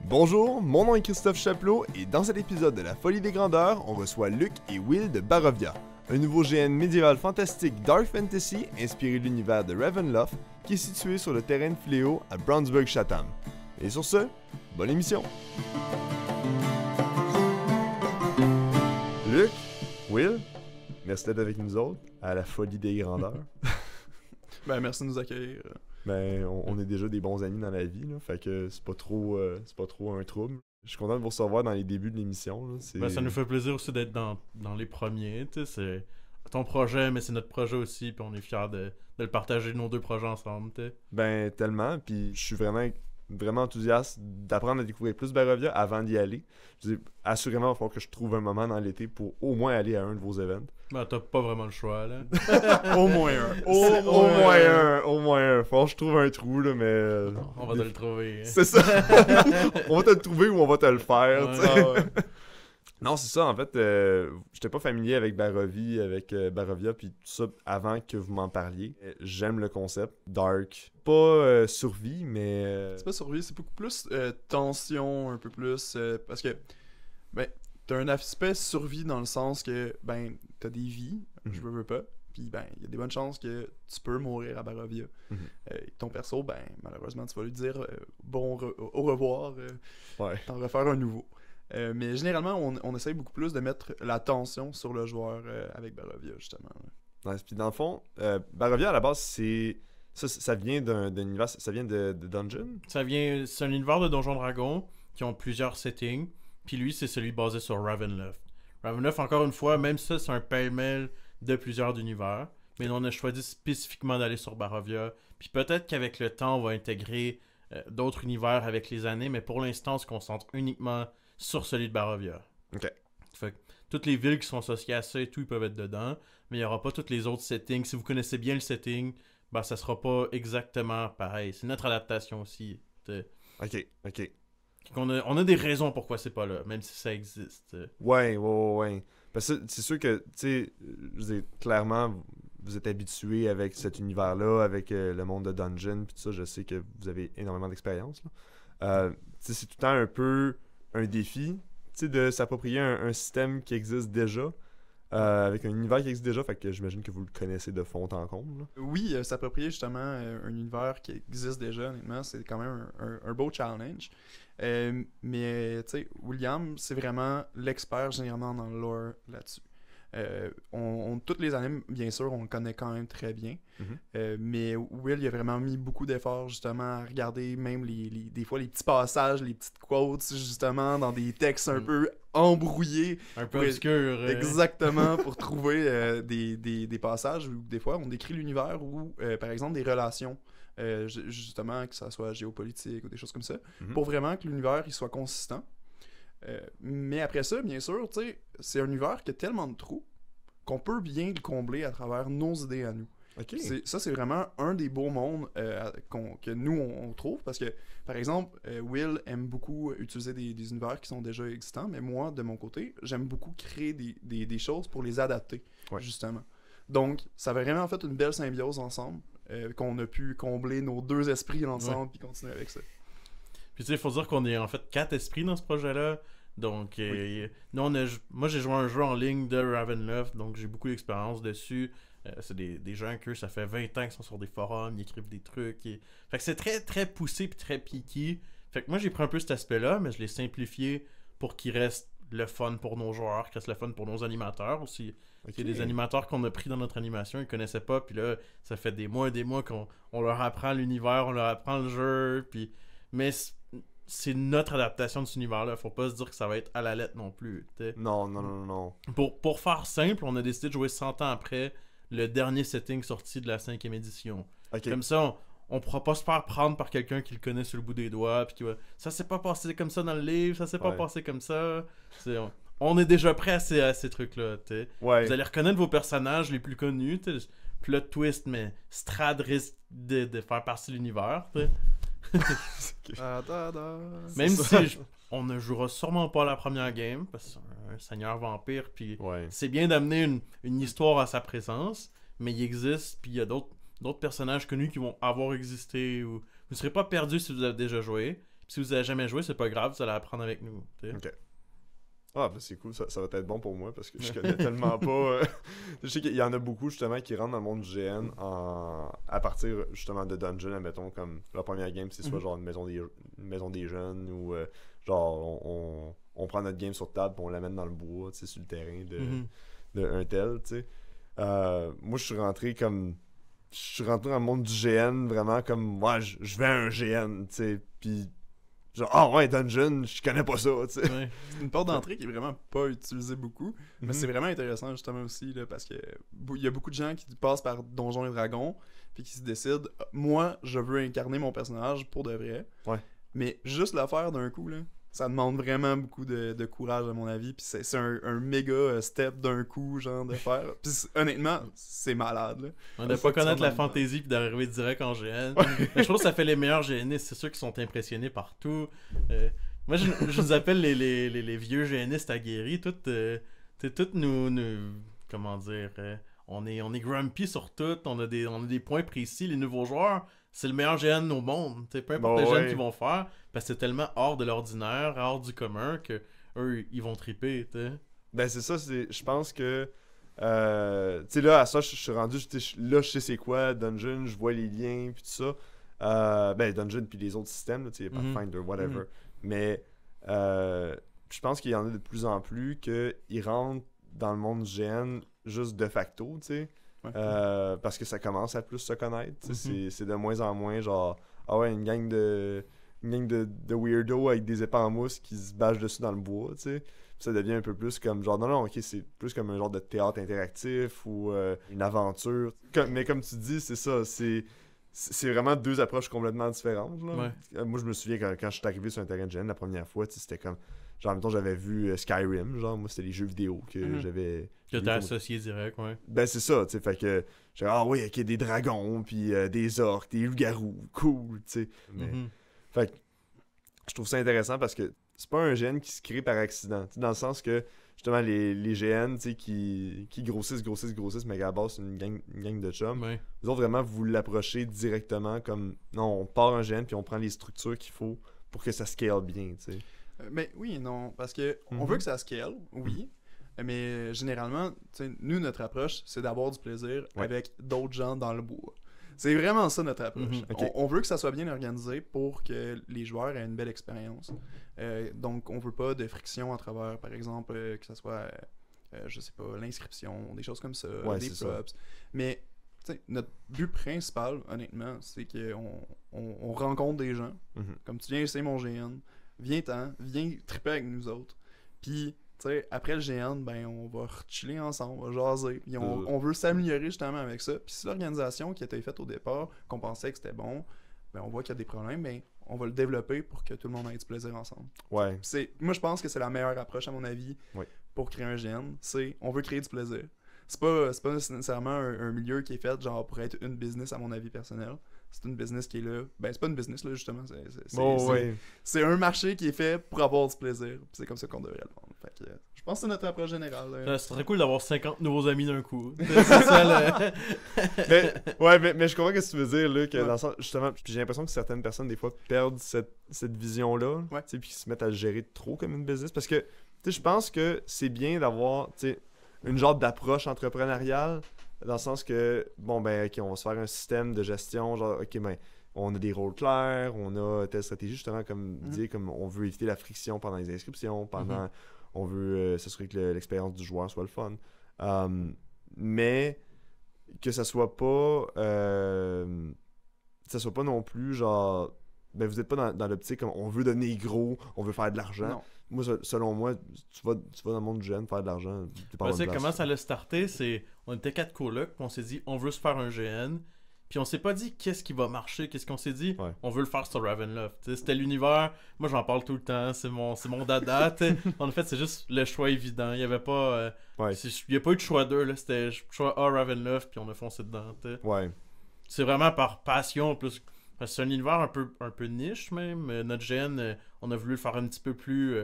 Bonjour, mon nom est Christophe Chapelot et dans cet épisode de La Folie des Grandeurs, on reçoit Luc et Will de Barovia, un nouveau GN médiéval fantastique Dark Fantasy inspiré de l'univers de Ravenloft qui est situé sur le terrain de Fléau à Brownsburg-Chatham. Et sur ce, bonne émission! Luc, Will, merci d'être avec nous autres à La Folie des Grandeurs. Ben, merci de nous accueillir. Ben, on est déjà des bons amis dans la vie, là, fait que c'est pas trop un trouble. Je suis content de vous recevoir dans les débuts de l'émission. Là, ben, ça nous fait plaisir aussi d'être dans les premiers. C'est ton projet, mais c'est notre projet aussi, puis on est fiers de le partager, nos deux projets ensemble. T'sais. Ben, tellement, puis je suis vraiment enthousiaste d'apprendre à découvrir plus Barovia avant d'y aller. Je dis, assurément, il va falloir que je trouve un moment dans l'été pour au moins aller à un de vos événements. Ben, t'as pas vraiment le choix, là. Au moins un. Au moins un. Faut que je trouve un trou, là, mais... On va te le trouver. C'est ça. On va te le trouver ou on va te le faire, tu sais. Ouais. Non, c'est ça, en fait, j'étais pas familier avec Barovia, puis tout ça avant que vous m'en parliez. J'aime le concept, dark, pas survie, mais... C'est pas survie, c'est beaucoup plus tension, un peu plus, parce que, ben, t'as un aspect survie dans le sens que, ben, t'as des vies, je veux pas, puis ben, il y a des bonnes chances que tu peux mourir à Barovia. Ton perso, ben, malheureusement, tu vas lui dire au revoir, Ouais. t'en refaire un nouveau. Mais généralement, on essaye beaucoup plus de mettre la tension sur le joueur avec Barovia, justement. Ouais, puis dans le fond, Barovia, à la base, c'est... Ça vient d'un univers, ça vient de Dungeon? C'est un univers de Donjons Dragons qui ont plusieurs settings, puis lui, c'est celui basé sur Ravenloft. Ravenloft, encore une fois, même ça, c'est un pêle-mêle de plusieurs univers, mais on a choisi spécifiquement d'aller sur Barovia, puis peut-être qu'avec le temps, on va intégrer d'autres univers avec les années, mais pour l'instant, on se concentre uniquement sur celui de Barovia. Ok. Fait que toutes les villes qui sont associées à ça et tout, ils peuvent être dedans, mais il n'y aura pas tous les autres settings. Si vous connaissez bien le setting, ben ça sera pas exactement pareil. C'est notre adaptation aussi. Ok. On a des raisons pourquoi c'est pas là, même si ça existe. Ouais. Parce que c'est sûr que, tu sais, clairement, vous êtes habitué avec cet univers-là, avec le monde de Dungeon, puis tout ça, je sais que vous avez énormément d'expérience. Tu sais, c'est tout le temps un peu un défi, tu sais, de s'approprier un système qui existe déjà, avec un univers qui existe déjà, fait que j'imagine que vous le connaissez de fond en comble. Là. Oui, s'approprier justement un univers qui existe déjà, honnêtement, c'est quand même un beau challenge. Mais, tu sais, William, c'est vraiment l'expert généralement dans le lore là-dessus. Toutes les années, bien sûr, on le connaît quand même très bien. Mais Will, il a vraiment mis beaucoup d'efforts justement à regarder même des fois les petits passages, les petites quotes, justement, dans des textes un peu embrouillés. Un peu obscur. Exactement, pour trouver des passages où des fois on décrit l'univers ou, par exemple, des relations. Justement, que ça soit géopolitique ou des choses comme ça, pour vraiment que l'univers il soit consistant. Mais après ça, bien sûr, tu sais, c'est un univers qui a tellement de trous qu'on peut bien le combler à travers nos idées à nous. Ok. Ça, c'est vraiment un des beaux mondes que nous, on trouve, parce que, par exemple, Will aime beaucoup utiliser des univers qui sont déjà existants, mais moi, de mon côté, j'aime beaucoup créer des choses pour les adapter, justement. Donc, ça avait vraiment fait une belle symbiose ensemble, qu'on a pu combler nos deux esprits ensemble, puis continuer avec ça. Puis tu sais, il faut dire qu'on est en fait 4 esprits dans ce projet-là. Donc, nous, moi j'ai joué un jeu en ligne de Ravenloft, donc j'ai beaucoup d'expérience dessus. C'est des gens que ça fait 20 ans qu'ils sont sur des forums, ils écrivent des trucs. Fait que c'est très très poussé puis très piqué. Fait que moi j'ai pris un peu cet aspect-là, mais je l'ai simplifié pour qu'il reste le fun pour nos joueurs, qu'il reste le fun pour nos animateurs aussi. Il y a des animateurs qu'on a pris dans notre animation, ils connaissaient pas, puis là, ça fait des mois et des mois qu'on leur apprend l'univers, on leur apprend le jeu, puis... Mais c'est notre adaptation de cet univers-là. Faut pas se dire que ça va être à la lettre non plus. T'sais. Non. Pour faire simple, on a décidé de jouer 100 ans après le dernier setting sorti de la 5e édition. Okay. Comme ça, on pourra pas se faire prendre par quelqu'un qui le connaît sur le bout des doigts. Puis qui va, ça s'est pas passé comme ça dans le livre, ça s'est pas passé comme ça. On est déjà prêt à ces trucs-là. Vous allez reconnaître vos personnages les plus connus. Plot twist, mais Strad risque de faire partie de l'univers. Même si on ne jouera sûrement pas la première game parce que c'est un seigneur vampire puis c'est bien d'amener une histoire à sa présence, mais il existe puis il y a d'autres personnages connus qui vont avoir existé ou vous ne serez pas perdu si vous avez déjà joué, Si vous avez jamais joué, c'est pas grave, vous allez apprendre avec nous. T'sais. Ok. Ah, ben c'est cool, ça va être bon pour moi parce que je connais tellement pas. Je sais qu'il y en a beaucoup justement qui rentrent dans le monde du GN à partir justement de Dungeon, admettons, comme la première game, c'est soit genre une maison des jeunes ou genre on prend notre game sur table et on l'amène dans le bois, tu sais, sur le terrain de un tel, tu sais. Moi, je suis rentré dans le monde du GN vraiment comme, ouais, je vais à un GN, tu sais, puis genre, ah ouais, Dungeon, je connais pas ça, tu sais. Ouais. C'est une porte d'entrée qui est vraiment pas utilisée beaucoup, mais c'est vraiment intéressant justement aussi là, parce que il y a beaucoup de gens qui passent par Donjons et Dragons puis qui se décident, moi, je veux incarner mon personnage pour de vrai. Ouais. Mais juste le faire d'un coup là, ça demande vraiment beaucoup de courage à mon avis, puis c'est un méga step d'un coup genre de faire. Puis honnêtement, c'est malade là. On ne pas connaître la fantaisie puis d'arriver direct en GN. Mais je trouve que ça fait les meilleurs GNistes, c'est ceux qui sont impressionnés par tout. Moi, je nous appelle les vieux GNistes aguerris. Toutes nous comment dire, on est grumpy sur tout. On a des points précis. Les nouveaux joueurs, c'est le meilleur GN au monde. Peu importe les GN qu'ils vont faire, parce que c'est tellement hors de l'ordinaire, hors du commun, que eux, ils vont triper. T'sais. Ben c'est ça, je pense que tu sais là à ça je suis rendu là je sais c'est quoi Dungeon, je vois les liens puis tout ça. Ben Dungeon puis les autres systèmes, tu sais, Pathfinder, whatever. Mais je pense qu'il y en a de plus en plus qu'ils rentrent dans le monde du GN juste de facto, tu sais. Parce que ça commence à plus se connaître. C'est de moins en moins genre, ah ouais, une gang de weirdos avec des épées en mousse qui se bâchent dessus dans le bois, tu sais. Ça devient un peu plus comme genre, non, ok, c'est plus comme un genre de théâtre interactif ou une aventure. Mais comme tu dis, c'est ça, c'est vraiment deux approches complètement différentes. Là. Ouais. Moi, je me souviens quand je suis arrivé sur un terrain de GN la première fois, c'était comme. Genre, en même temps, j'avais vu Skyrim, genre, moi, c'était les jeux vidéo que j'avais. Que t'as associé direct, ouais. Ben, c'est ça, tu sais, fait que. J'ai ah oui, ok, des dragons, puis des orques, des loups-garous, cool, tu sais. Mais. Fait que. Je trouve ça intéressant parce que c'est pas un GN qui se crée par accident, dans le sens que. Justement, les GN, tu sais, qui grossissent, mais à la base, c'est une gang de chums. Ouais. Vous autres, vraiment, vous l'approchez directement comme. Non, on part un GN, puis on prend les structures qu'il faut pour que ça scale bien, tu sais. Mais oui et non, parce que on veut que ça scale, oui, mais généralement, nous, notre approche, c'est d'avoir du plaisir avec d'autres gens dans le bois. C'est vraiment ça notre approche. Okay. On veut que ça soit bien organisé pour que les joueurs aient une belle expérience. Donc, on veut pas de friction à travers, par exemple, que ça soit, je sais pas, l'inscription, des choses comme ça, des props. Mais notre but principal, honnêtement, c'est qu'on rencontre des gens. Comme tu viens essayer mon GN, viens triper avec nous autres. Puis, tu sais, après le GN, ben, on va chiller ensemble, on va jaser. Puis on veut s'améliorer justement avec ça. Puis si l'organisation qui a été faite au départ, qu'on pensait que c'était bon, ben, on voit qu'il y a des problèmes, ben, on va le développer pour que tout le monde ait du plaisir ensemble. Ouais. Moi, je pense que c'est la meilleure approche, à mon avis, pour créer un GN. C'est, on veut créer du plaisir. C'est pas nécessairement un milieu qui est fait genre pour être une business, à mon avis personnel. C'est une business qui est là. Ben, c'est pas une business, là, justement. C'est un marché qui est fait pour avoir du plaisir. Puis c'est comme ça qu'on devrait le vendre. Fait que, je pense que c'est notre approche générale. C'est très cool d'avoir 50 nouveaux amis d'un coup. C'est ça, mais je comprends ce que tu veux dire, là, que dans le sens, justement, puis j'ai l'impression que certaines personnes, des fois, perdent cette vision-là, puis qu'ils se mettent à le gérer trop comme une business. Parce que, tu sais, je pense que c'est bien d'avoir, tu sais, une genre d'approche entrepreneuriale, dans le sens que, bon, ben, ok, on va se faire un système de gestion, genre, ok, ben, on a des rôles clairs, on a telle stratégie, justement, comme dire, comme on veut éviter la friction pendant les inscriptions, on veut s'assurer que l'expérience du joueur soit le fun. Mais que ça soit pas non plus, genre, ben, vous êtes pas dans l'optique comme on veut devenir gros, on veut faire de l'argent. Non. Moi, selon moi, tu vas dans le monde du GN faire de l'argent. Comment ça l'a starté, c'est on était 4 colocs, puis on s'est dit on veut se faire un GN, puis on s'est pas dit qu'est-ce qui va marcher, qu'est-ce qu'on s'est dit, on veut le faire sur Ravenloft. T'sais, c'était l'univers, moi j'en parle tout le temps, c'est mon dada. En fait, c'est juste le choix évident, il y avait pas il y a pas eu de choix 2 là, c'était choix A Ravenloft, puis on a foncé dedans. T'sais. Ouais. C'est vraiment par passion plus. Parce que c'est un univers un peu niche même. Notre GN, on a voulu le faire un petit peu plus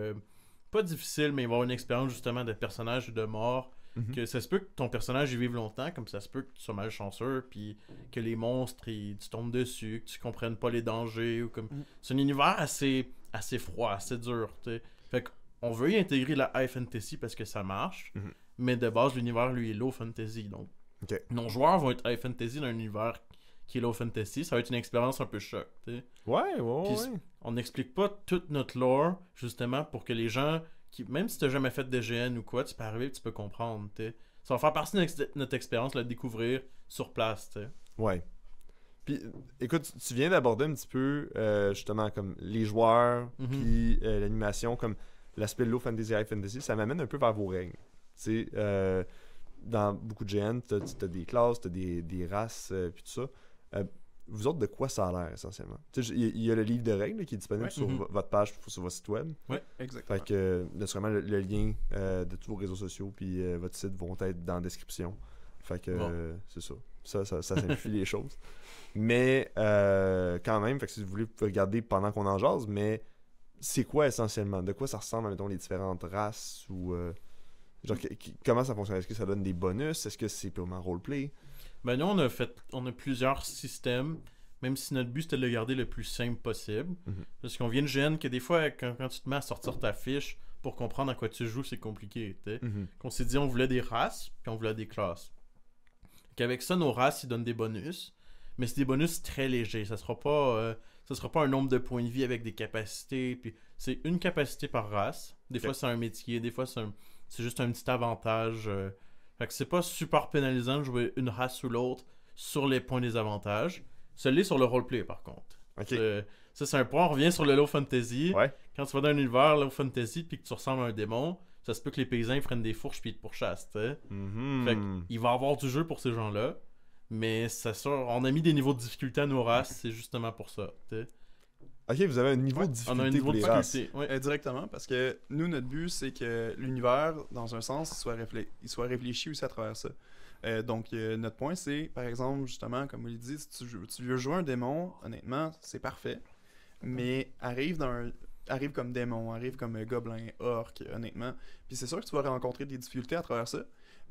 pas difficile, mais il va avoir une expérience justement de personnages et de morts Mhm. Que ça se peut que ton personnage y vive longtemps, comme ça se peut que tu sois malchanceux, puis que les monstres, tu tombes dessus, que tu comprennes pas les dangers, ou comme... C'est un univers assez froid, assez dur, tu sais. Fait qu'on veut y intégrer la high fantasy parce que ça marche, Mhm. mais de base, l'univers, lui, est low fantasy, donc... Ok. Nos joueurs vont être high fantasy dans un univers qui est low fantasy, ça va être une expérience un peu choc, tu sais. Ouais. Puis on n'explique pas toute notre lore, justement, pour que les gens, même si tu n'as jamais fait de DGN ou quoi, tu peux arriver et tu peux comprendre, t'sais. Ça va faire partie de notre expérience, la découvrir sur place, t'sais. Ouais. Puis, écoute, tu viens d'aborder un petit peu, justement, comme les joueurs, Mhm. puis l'animation, comme l'aspect low fantasy, high fantasy, ça m'amène un peu vers vos règles. Tu sais, dans beaucoup de GN, t'as des classes, t'as des races, puis tout ça. Vous autres, de quoi ça a l'air, essentiellement? Tu sais, il y a le livre de règles là, qui est disponible Ouais. sur Mhm. votre page, sur votre site web. Exactement. Fait que, naturellement, le lien de tous vos réseaux sociaux puis votre site vont être dans la description. Fait que, Bon. c'est ça. Ça simplifie les choses. Mais, quand même, fait que si vous voulez, vous pouvez regarder pendant qu'on en jase, mais c'est quoi, essentiellement? De quoi ça ressemble, mettons, les différentes races ou... genre, comment ça fonctionne? Est-ce que ça donne des bonus? Est-ce que c'est purement roleplay? Ben nous, on a plusieurs systèmes, même si notre but c'était de le garder le plus simple possible. Mhm. Parce qu'on vient de GN que des fois, quand tu te mets à sortir ta fiche pour comprendre à quoi tu joues, c'est compliqué, tu sais. Mhm. Qu'on s'est dit on voulait des races, puis on voulait des classes. Qu'avec ça, nos races, ils donnent des bonus, mais c'est des bonus très légers. Ça sera pas un nombre de points de vie avec des capacités, puis c'est une capacité par race. Des fois, c'est un métier, des fois, c'est juste un petit avantage. Fait que c'est pas super pénalisant de jouer une race ou l'autre sur les points des avantages. Ça l'est sur le roleplay, par contre. Ok. Ça, c'est un point. On revient sur le low fantasy. Ouais. Quand tu vas dans un univers low fantasy puis que tu ressembles à un démon, ça se peut que les paysans ils prennent des fourches puis ils te pourchassent, tu sais. Mhm. Fait qu'il va y avoir du jeu pour ces gens-là. Mais c'est sûr, on a mis des niveaux de difficulté à nos races, c'est justement pour ça, tu sais. Ok, vous avez un niveau Ouais, de On a un difficulté niveau pour de les races. difficulté. Ouais. Directement, parce que nous, notre but, c'est que l'univers, dans un sens, il soit réfléchi aussi à travers ça. Donc, notre point, c'est, par exemple, justement, comme il dit, si tu veux jouer un démon, honnêtement, c'est parfait. Mais arrive comme démon, arrive comme gobelin, orc, honnêtement. Puis c'est sûr que tu vas rencontrer des difficultés à travers ça.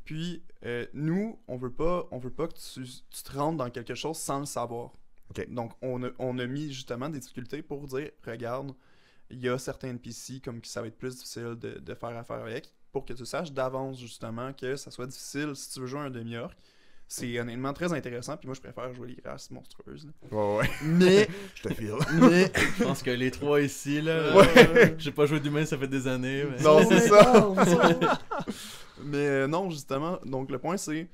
Puis, nous, on veut pas que tu te rentres dans quelque chose sans le savoir. Ok. Donc, on a mis justement des difficultés pour dire, regarde, il y a certains NPC comme que ça va être plus difficile de faire affaire avec, pour que tu saches d'avance justement que ça soit difficile si tu veux jouer un demi-orc. C'est honnêtement très intéressant, puis moi je préfère jouer les races monstrueuses. Là. Ouais. Mais, Je te file. mais, Je pense que les trois ici, là, Ouais. j'ai pas joué d'humain, ça fait des années. Mais... non, c'est ça. Mais non, justement, donc le point c'est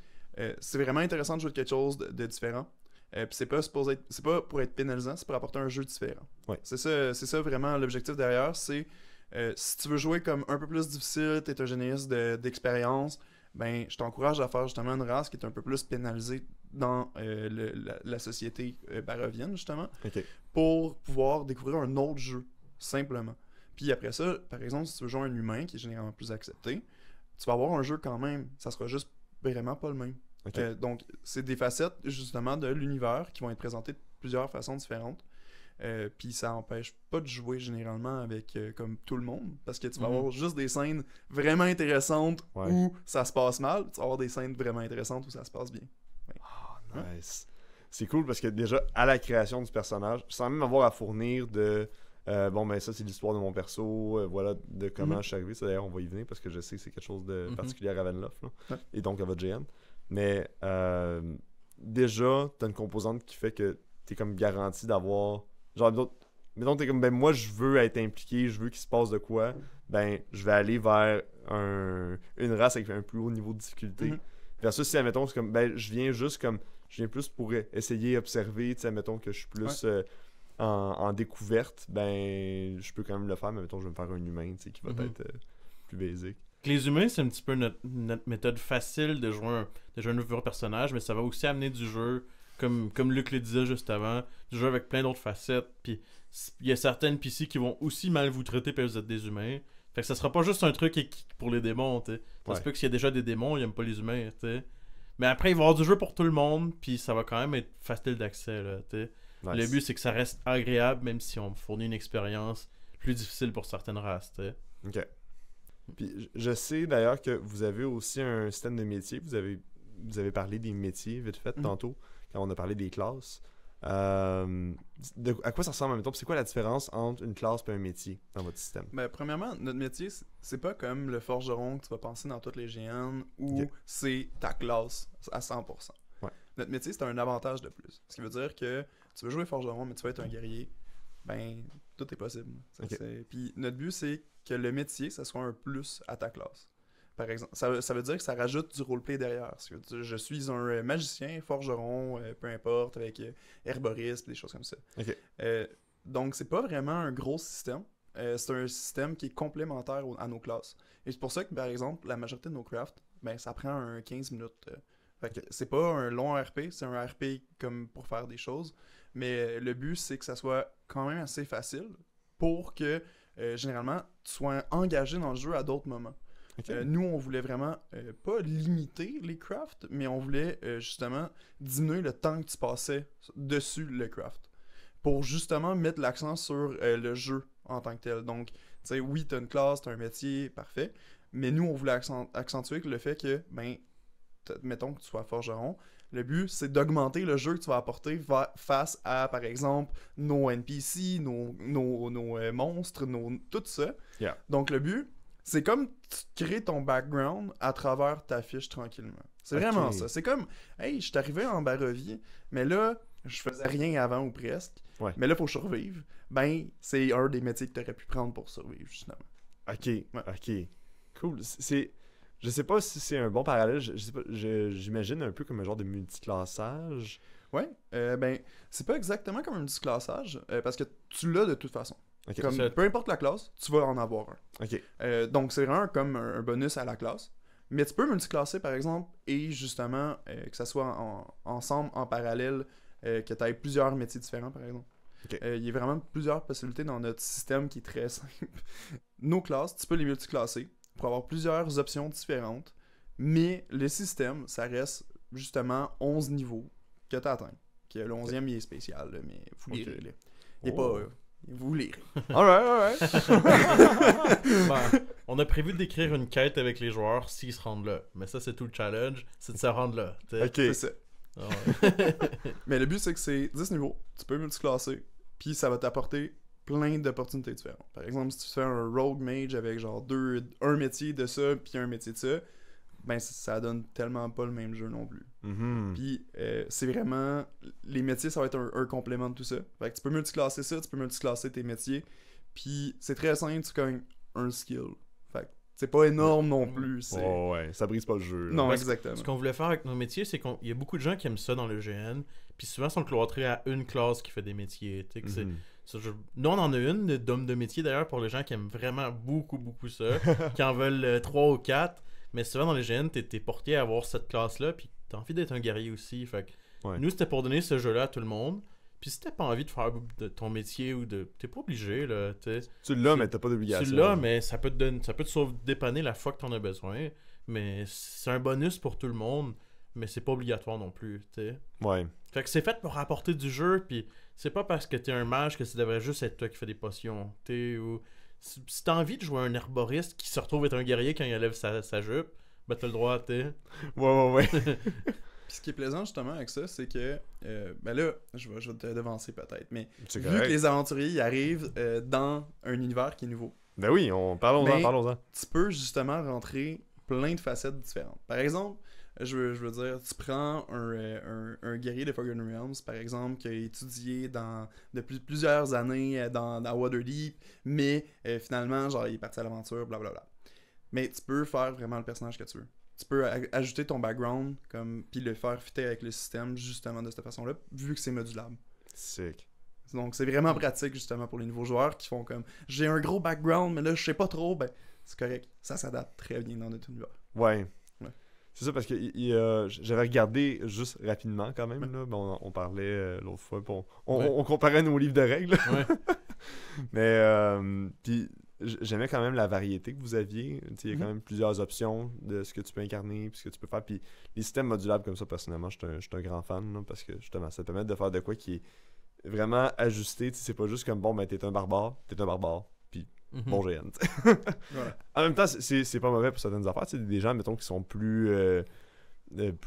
vraiment intéressant de jouer quelque chose de différent. Puis c'est pas pour être pénalisant, c'est pour apporter un jeu différent. Ouais. C'est ça vraiment l'objectif derrière, c'est si tu veux jouer comme un peu plus difficile, t'es un génériste d'expérience, ben je t'encourage à faire justement une race qui est un peu plus pénalisée dans la société barovienne justement, Ok. pour pouvoir découvrir un autre jeu, simplement. Puis après ça, par exemple, si tu veux jouer un humain qui est généralement plus accepté, tu vas avoir un jeu quand même, ça sera juste vraiment pas le même. Ok. Donc, c'est des facettes, justement, de l'univers qui vont être présentées de plusieurs façons différentes. Puis ça empêche pas de jouer généralement avec comme tout le monde, parce que tu vas Mhm. avoir juste des scènes vraiment intéressantes Ouais. où ça se passe mal, tu vas avoir des scènes vraiment intéressantes où ça se passe bien. Nice. C'est cool parce que déjà, à la création du personnage, sans même avoir à fournir de bon, ben ça, c'est l'histoire de mon perso, voilà de comment Mhm. je suis arrivé. Ça, d'ailleurs, on va y venir parce que je sais que c'est quelque chose de Mhm. particulier à Ravenloft, là, Ouais. et donc à votre GN. Mais déjà, t'as une composante qui fait que t'es comme garanti d'avoir. Genre, mettons, t'es comme, ben moi, je veux être impliqué, je veux qu'il se passe de quoi, ben je vais aller vers une race avec un plus haut niveau de difficulté. Mhm. Versus si, admettons, c'est comme, ben je viens plus pour essayer, observer, tu sais, admettons que je suis plus en découverte, ben je peux quand même le faire, mais admettons, je vais me faire un humain, tu sais, qui va Mhm. être plus basic. Les humains, c'est un petit peu notre méthode facile de jouer un nouveau personnage, mais ça va aussi amener du jeu, comme Luc le disait juste avant, du jeu avec plein d'autres facettes. Puis il y a certains NPC qui vont aussi mal vous traiter parce que vous êtes des humains. Fait que ça sera pas juste un truc pour les démons, tu sais. Ça se Ouais. peut que s'il y a déjà des démons, ils aiment pas les humains, tu sais. Mais après, il va y avoir du jeu pour tout le monde, puis ça va quand même être facile d'accès, là, tu sais. Nice. Le but, c'est que ça reste agréable, même si on fournit une expérience plus difficile pour certaines races, tu sais. Ok. Puis je sais d'ailleurs que vous avez aussi un système de métier. Vous avez parlé des métiers vite fait tantôt, quand on a parlé des classes. À quoi ça ressemble, mettons? Puis c'est quoi la différence entre une classe et un métier dans votre système? Ben, premièrement, notre métier, c'est pas comme le forgeron que tu vas penser dans toutes les GN où Ok. c'est ta classe à 100%. Ouais. Notre métier, c'est un avantage de plus. Ce qui veut dire que tu veux jouer forgeron, mais tu vas être un guerrier, ben, tout est possible. Ok. Puis notre but, c'est que le métier, ça soit un plus à ta classe. Par exemple, ça veut dire que ça rajoute du roleplay derrière. Je suis un magicien, forgeron, peu importe, avec herboriste, des choses comme ça. Ok. Donc, c'est pas vraiment un gros système. C'est un système qui est complémentaire à nos classes. Et c'est pour ça que, par exemple, la majorité de nos crafts, ben, ça prend un 15 minutes. Fait que c'est pas un long RP, c'est un RP comme pour faire des choses. Mais le but, c'est que ça soit quand même assez facile pour que, généralement, tu sois engagé dans le jeu à d'autres moments. Ok. Nous, on voulait vraiment pas limiter les crafts, mais on voulait justement diminuer le temps que tu passais dessus le craft. Pour justement mettre l'accent sur le jeu en tant que tel. Donc, tu sais, oui, t'as une classe, t'as un métier, parfait. Mais nous, on voulait accentuer le fait que, ben, mettons que tu sois forgeron, le but, c'est d'augmenter le jeu que tu vas apporter face à, par exemple, nos NPC, nos monstres, tout ça. Yeah. Donc, le but, c'est comme tu crées ton background à travers ta fiche tranquillement. C'est vraiment ça. C'est comme, hey, je suis arrivé en Barovie, mais là, je faisais rien avant ou presque. Ouais. Mais là, il faut que je survive. Ben, c'est un des métiers que tu aurais pu prendre pour survivre, justement. Ok. Ok. Cool. Je sais pas si c'est un bon parallèle. Je sais pas. J'imagine un peu comme un genre de multiclassage. Ouais. Ben, c'est pas exactement comme un multiclassage, parce que tu l'as de toute façon. Ok. Comme, peu importe la classe, tu vas en avoir un. Ok. Donc, c'est vraiment comme un bonus à la classe. Mais tu peux multiclasser, par exemple, et justement, que ça soit ensemble, en parallèle, que tu aies plusieurs métiers différents, par exemple. Ok. Il y a vraiment plusieurs possibilités dans notre système qui est très simple. Nos classes, tu peux les multiclasser pour avoir plusieurs options différentes, mais le système, ça reste justement 11 niveaux que tu atteins. Que le 11e, il est spécial, là, mais vous lirez. Là. Il est Oh. pas... vous lirez. Alright. Ben, on a prévu de décrire une quête avec les joueurs s'ils se rendent là. Mais ça, c'est tout le challenge, c'est de se rendre là. T'sais. Ok. C'est ça. Ah ouais. Mais le but, c'est que c'est 10 niveaux. Tu peux multiclasser. Puis ça va t'apporter plein d'opportunités différentes. Par exemple, si tu fais un rogue mage avec genre un métier de ça puis un métier de ça, ben ça donne tellement pas le même jeu non plus. Mhm. Puis c'est vraiment... Les métiers, ça va être un complément de tout ça. Fait que tu peux multiclasser ça, tu peux multiclasser tes métiers. Puis c'est très simple, tu gagnes un skill. Fait que c'est pas énorme non plus. C'est... Oh, ouais. Ça brise pas le jeu. là. Non, Parce exactement. Ce qu'on voulait faire avec nos métiers, c'est qu'il y a beaucoup de gens qui aiment ça dans le GN, puis souvent sont cloîtrés à une classe qui fait des métiers. Tu sais, que c'est- Mhm. Nous, on en a une d'homme de métier d'ailleurs pour les gens qui aiment vraiment beaucoup ça, qui en veulent 3 ou 4. Mais souvent dans les GN, t'es porté à avoir cette classe-là, puis t'as envie d'être un guerrier aussi. Fait que Ouais. nous, c'était pour donner ce jeu-là à tout le monde. Puis si t'as pas envie de faire de ton métier ou de. T'es pas obligé, là. Tu l'as, mais t'as pas d'obligation. Tu l'as, mais ça peut te sauver dépanner la fois que t'en as besoin. Mais c'est un bonus pour tout le monde, mais c'est pas obligatoire non plus, t'sais. Ouais. Fait que c'est fait pour apporter du jeu, puis c'est pas parce que t'es un mage que ça devrait juste être toi qui fais des potions, ou... Si t'as envie de jouer un herboriste qui se retrouve être un guerrier quand il enlève sa jupe, ben t'as le droit, Ouais. Puis ce qui est plaisant justement avec ça, c'est que, ben là, je vais te devancer peut-être, mais C'est vu correct. que les aventuriers ils arrivent dans un univers qui est nouveau, Ben oui, parlons-en, Mais- parlons-en. tu peux justement rentrer plein de facettes différentes. Par exemple, je veux dire, tu prends un guerrier de Forgotten Realms, par exemple, qui a étudié depuis plusieurs années dans Waterdeep, mais finalement, genre, il est parti à l'aventure, blablabla. Mais tu peux faire vraiment le personnage que tu veux. Tu peux ajouter ton background, puis le faire fitter avec le système, justement, de cette façon-là, vu que c'est modulable. Sick. Donc, c'est vraiment pratique, justement, pour les nouveaux joueurs qui font comme « J'ai un gros background, mais là, je sais pas trop. » Ben, c'est correct. Ça s'adapte très bien dans notre univers. Ouais. Ouais. C'est ça parce que j'avais regardé juste rapidement quand même. Là. Ben, on parlait l'autre fois. Puis on comparait nos livres de règles. Ouais. Mais puis j'aimais quand même la variété que vous aviez. Tu sais, il y a quand Mhm. même plusieurs options de ce que tu peux incarner puis ce que tu peux faire. Puis les systèmes modulables comme ça, personnellement, je suis un grand fan là, parce que justement, ça te permet de faire de quoi qui est vraiment ajusté. Tu sais, c'est pas juste comme bon, ben t'es un barbare. Puis bon GN. Voilà. En même temps, c'est pas mauvais pour certaines affaires. Tu sais, des gens, mettons, qui sont plus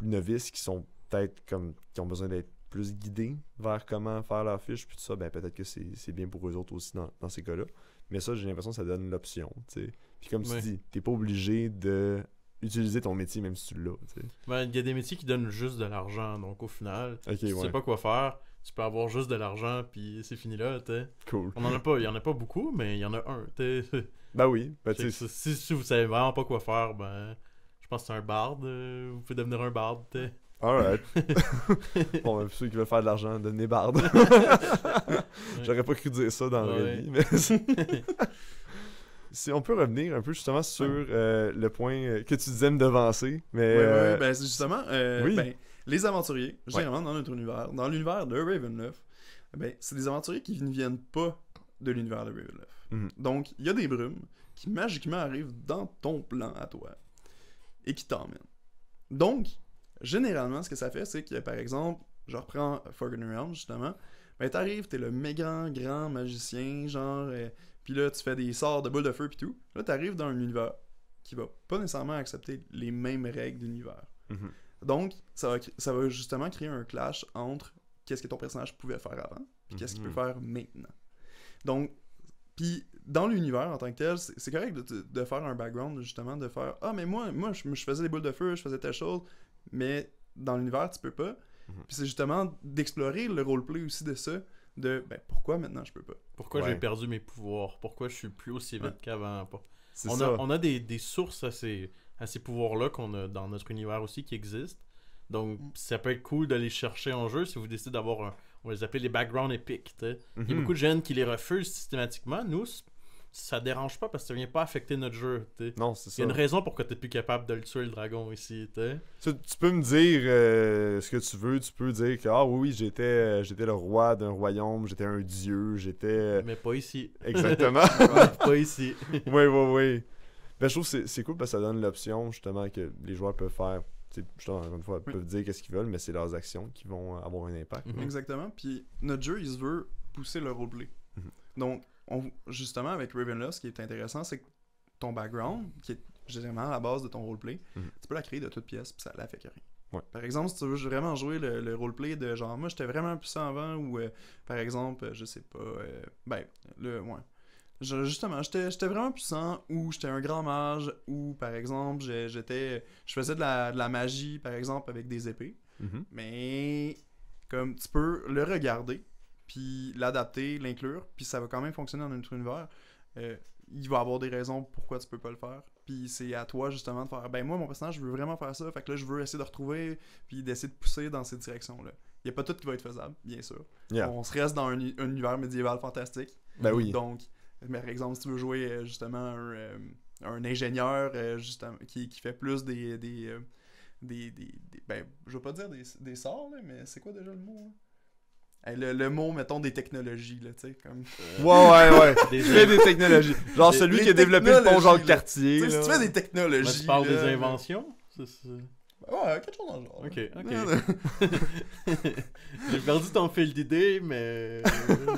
novices, qui sont peut-être comme qui ont besoin d'être plus guidés vers comment faire leur fiche, puis tout ça, ben peut-être que c'est bien pour eux autres aussi dans ces cas-là. Mais ça, j'ai l'impression que ça donne l'option, tu sais. Puis comme tu dis, t'es pas obligé de utiliser ton métier même si tu l'as, tu sais. Ben, il y a des métiers qui donnent juste de l'argent, donc au final, Ok, si tu sais pas quoi faire, tu peux avoir juste de l'argent, puis c'est fini là, tu sais. Cool. Il y en a pas beaucoup, mais il y en a un, tu sais. Ben oui, ben Fait tu que sais. si vous savez vraiment pas quoi faire, ben, je pense que c'est un barde, vous pouvez devenir un barde, tu sais. Alright. Bon, ben, pour ceux qui veulent faire de l'argent, devenez barde. J'aurais pas cru dire ça dans la vraie vie, mais... Si on peut revenir un peu justement sur le point que tu disais me devancer, mais... Ouais, ben c'est justement, oui. ben, les aventuriers, généralement dans notre univers, dans l'univers de Ravenloft, ben, c'est des aventuriers qui ne viennent pas de l'univers de Ravenloft. Mhm. Donc, il y a des brumes qui magiquement arrivent dans ton plan à toi et qui t'emmènent. Donc, généralement, ce que ça fait, c'est que, par exemple, je reprends Forgotten Realms, justement, ben t'arrives, t'es le méga grand magicien, genre, pis là, tu fais des sorts de boules de feu pis tout. Là, t'arrives dans un univers qui va pas nécessairement accepter les mêmes règles d'univers. Mhm. Donc, ça va justement créer un clash entre qu'est-ce que ton personnage pouvait faire avant et qu'est-ce qu'il peut faire maintenant. Donc, puis dans l'univers en tant que tel, c'est correct de faire un background, justement, de faire « Ah, mais moi je faisais des boules de feu, je faisais telle chose, mais dans l'univers, tu peux pas. Puis c'est justement d'explorer le roleplay aussi de ça, de « Ben, pourquoi maintenant je peux pas? » Pourquoi j'ai perdu mes pouvoirs? Pourquoi je suis plus aussi vite qu'avant? On a des sources à ces pouvoirs-là qu'on a dans notre univers aussi qui existent. Donc, ça peut être cool d'aller chercher en jeu si vous décidez d'avoir on va les appeler les backgrounds épiques. Il y a beaucoup de jeunes qui les refusent systématiquement. Nous, ça dérange pas parce que ça vient pas affecter notre jeu. T'sais. Non, c'est ça. Il y a une raison pour que t'es plus capable de le tuer le dragon ici. Tu peux me dire ce que tu veux. Tu peux dire que oui, j'étais le roi d'un royaume, j'étais un dieu, j'étais... Mais pas ici. Exactement. Pas ici. Oui. Ben, je trouve que c'est cool parce que ça donne l'option justement que les joueurs peuvent faire. Justement, encore une fois, ils peuvent dire qu'est-ce qu'ils veulent, mais c'est leurs actions qui vont avoir un impact. Exactement. Puis notre jeu, il se veut pousser le roleplay. Donc, justement, avec Ravenloft, ce qui est intéressant, c'est que ton background, qui est généralement à la base de ton roleplay, tu peux la créer de toute pièce, puis ça l'affecte rien. Ouais. Par exemple, si tu veux vraiment jouer le roleplay de genre, moi j'étais vraiment puissant avant, ou par exemple, je sais pas, justement, j'étais vraiment puissant, ou j'étais un grand mage, ou par exemple, je faisais de la magie, par exemple, avec des épées. Mais, comme, tu peux le regarder, puis l'adapter, l'inclure, puis ça va quand même fonctionner dans notre univers. Il va y avoir des raisons pourquoi tu peux pas le faire. Puis c'est à toi, justement, de faire « Ben, moi, mon personnage, je veux vraiment faire ça, fait que là, je veux essayer de retrouver, puis d'essayer de pousser dans cette direction-là. » Il n'y a pas tout qui va être faisable, bien sûr. Yeah. On se reste dans un univers médiéval fantastique. Ben oui. Donc, par exemple, si tu veux jouer, justement, un ingénieur, justement, qui fait plus ben, je veux pas dire des sorts, là, mais c'est quoi déjà le mot, hein? Le mot, mettons, des technologies, là, tu sais, comme... Ouais. Des technologies. Genre celui qui a développé le pont Jacques-Cartier. Si tu fais des technologies... Mais tu parles des inventions? Ouais, quelque chose dans le genre. Ok. J'ai perdu ton fil d'idée, mais...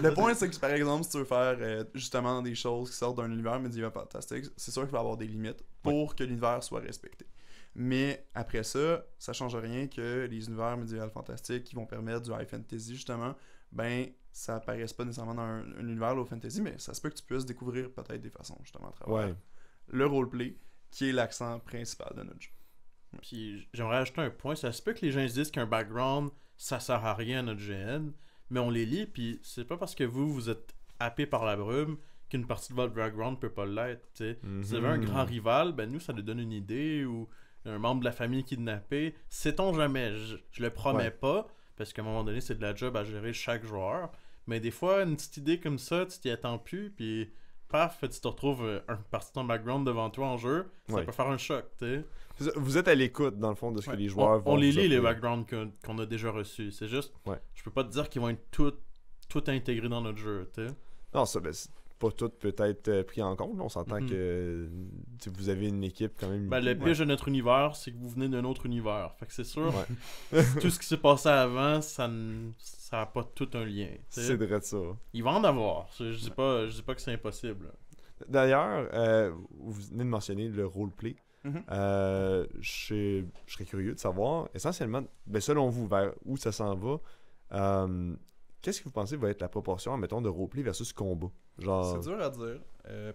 Le point, c'est que, par exemple, si tu veux faire, justement, des choses qui sortent d'un univers médiéval fantastique, c'est sûr qu'il va y avoir des limites pour que l'univers soit respecté. Mais après ça, ça change rien que les univers médiéval fantastiques qui vont permettre du high fantasy, justement, ben, ça apparaisse pas nécessairement dans un univers low fantasy, mais ça se peut que tu puisses découvrir peut-être des façons, justement, à travers le roleplay, qui est l'accent principal de notre jeu. Puis j'aimerais ajouter un point, ça se peut que les gens se disent qu'un background, ça sert à rien à notre GN, mais on les lit, puis c'est pas parce que vous êtes happé par la brume qu'une partie de votre background peut pas l'être, tu sais. Si vous avez un grand rival, ben nous, ça nous donne une idée, ou un membre de la famille kidnappé, sait-on jamais, je le promets pas, parce qu'à un moment donné, c'est de la job à gérer chaque joueur, mais des fois, une petite idée comme ça, tu t'y attends plus, puis paf, tu te retrouves une partie de ton background devant toi en jeu, ça peut faire un choc, tu sais. Vous êtes à l'écoute, dans le fond, de ce que les joueurs vont... On les lit, les backgrounds qu'on a déjà reçus, c'est juste, je peux pas te dire qu'ils vont être tout intégrés dans notre jeu, tu sais. Non, ça, ben, pas tout peut être pris en compte. On s'entend que vous avez une équipe quand même... Ben, le pitch de notre univers, c'est que vous venez d'un autre univers. Fait que c'est sûr, tout ce qui s'est passé avant, ça n'a pas tout un lien. T'sais. C'est vrai de ça. Il va en avoir. Je dis pas que c'est impossible. D'ailleurs, vous venez de mentionner le roleplay. Mhm. Je serais curieux de savoir, essentiellement, selon vous, vers où ça s'en va, qu'est-ce que vous pensez va être la proportion, mettons, de roleplay versus combat? Genre... C'est dur à dire,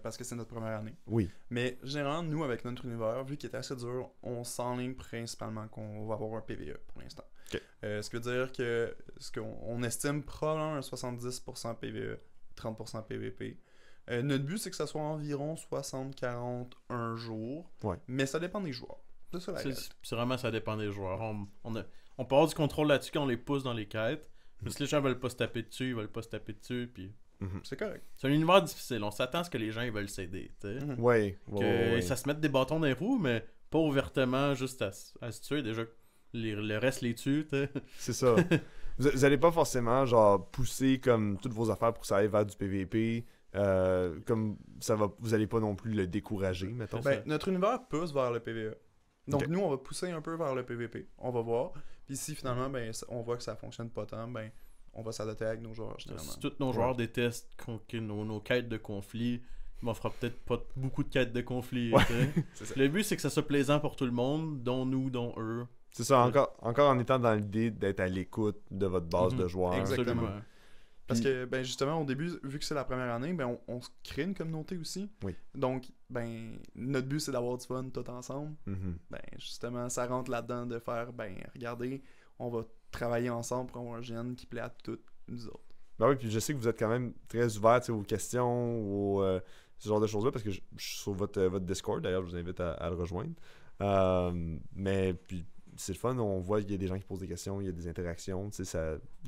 parce que c'est notre première année. Oui. Mais généralement, nous, avec notre univers, vu qu'il est assez dur, on s'enligne principalement qu'on va avoir un PvE pour l'instant. Ok. Ce qui veut dire que on estime probablement un 70% PvE, 30% PvP. Notre but, c'est que ça soit environ 60-40 un jour. Ouais. Mais ça dépend des joueurs. C'est ça la réalité. C'est vraiment, ça dépend des joueurs. On peut avoir du contrôle là-dessus quand on les pousse dans les quêtes. Mais si les gens veulent pas se taper dessus, ils veulent pas se taper dessus. Puis... C'est correct. C'est un univers difficile. On s'attend à ce que les gens ils veulent s'aider. Ouais. Que ça se mette des bâtons dans les roues, mais pas ouvertement juste à se tuer. Déjà, le reste les tue. T'sais. C'est ça. Vous allez pas forcément genre pousser comme toutes vos affaires pour que ça aille vers du PVP. Comme ça va, vous allez pas non plus le décourager, mettons. Ben, notre univers pousse vers le PvE. Donc Ok. nous, on va pousser un peu vers le PvP. On va voir. Puis si finalement, on voit que ça fonctionne pas tant, on va s'adapter avec nos joueurs, généralement. Si tous nos joueurs détestent nos quêtes de conflit, il m'en fera peut-être pas beaucoup de quêtes de conflit. Ouais. C'est ça. Le but, c'est que ça soit plaisant pour tout le monde, dont nous, dont eux. C'est ça, encore en étant dans l'idée d'être à l'écoute de votre base de joueurs. Exactement. Absolument. Parce que, justement, au début, vu que c'est la première année, on se crée une communauté aussi. Oui. Donc, notre but, c'est d'avoir du fun tout ensemble. Mhm. Justement, ça rentre là-dedans de faire, regardez, on va travailler ensemble pour avoir un GN qui plaît à toutes nous autres. Ben oui, puis je sais que vous êtes quand même très ouvert aux questions, ce genre de choses-là, parce que je suis sur votre Discord, d'ailleurs, je vous invite à le rejoindre. Mais puis c'est le fun, on voit qu'il y a des gens qui posent des questions, il y a des interactions, il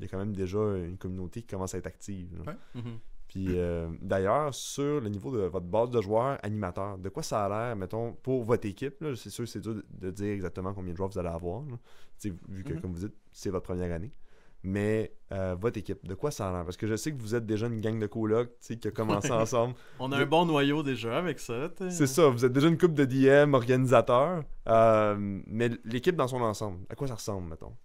y a quand même déjà une communauté qui commence à être active. Là. Ouais. Puis d'ailleurs, sur le niveau de votre base de joueurs animateurs, de quoi ça a l'air, mettons, pour votre équipe, là, c'est sûr que c'est dur de dire exactement combien de joueurs vous allez avoir, là, vu que, comme vous dites, c'est votre première année. Mais votre équipe, de quoi ça a l'air? Parce que je sais que vous êtes déjà une gang de colocs qui a commencé ensemble. On a un bon noyau déjà avec ça. C'est ça, vous êtes déjà une couple de DM, organisateurs. Mais l'équipe dans son ensemble, à quoi ça ressemble, mettons?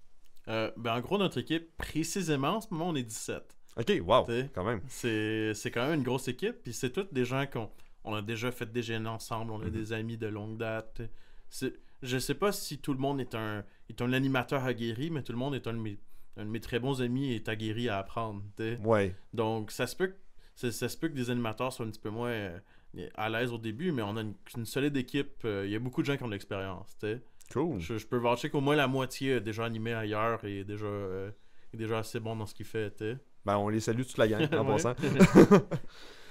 En gros, notre équipe, précisément, en ce moment, on est 17. Ok, wow, T'sais. quand même. C'est quand même une grosse équipe. Puis c'est tous des gens qu'on a déjà fait des GN ensemble. On a des amis de longue date. Je sais pas si tout le monde est un animateur aguerri, mais tout le monde est un de mes très bons amis est aguerri à apprendre. T'sais. Ouais. Donc ça se peut que des animateurs soient un petit peu moins à l'aise au début, mais on a une solide équipe. Il y a beaucoup de gens qui ont de l'expérience. T'sais. Cool. Je peux voucher qu'au moins la moitié a déjà animé ailleurs et est déjà assez bon dans ce qu'il fait. T'sais. Ben, on les salue toute la gang, en Ouais. passant.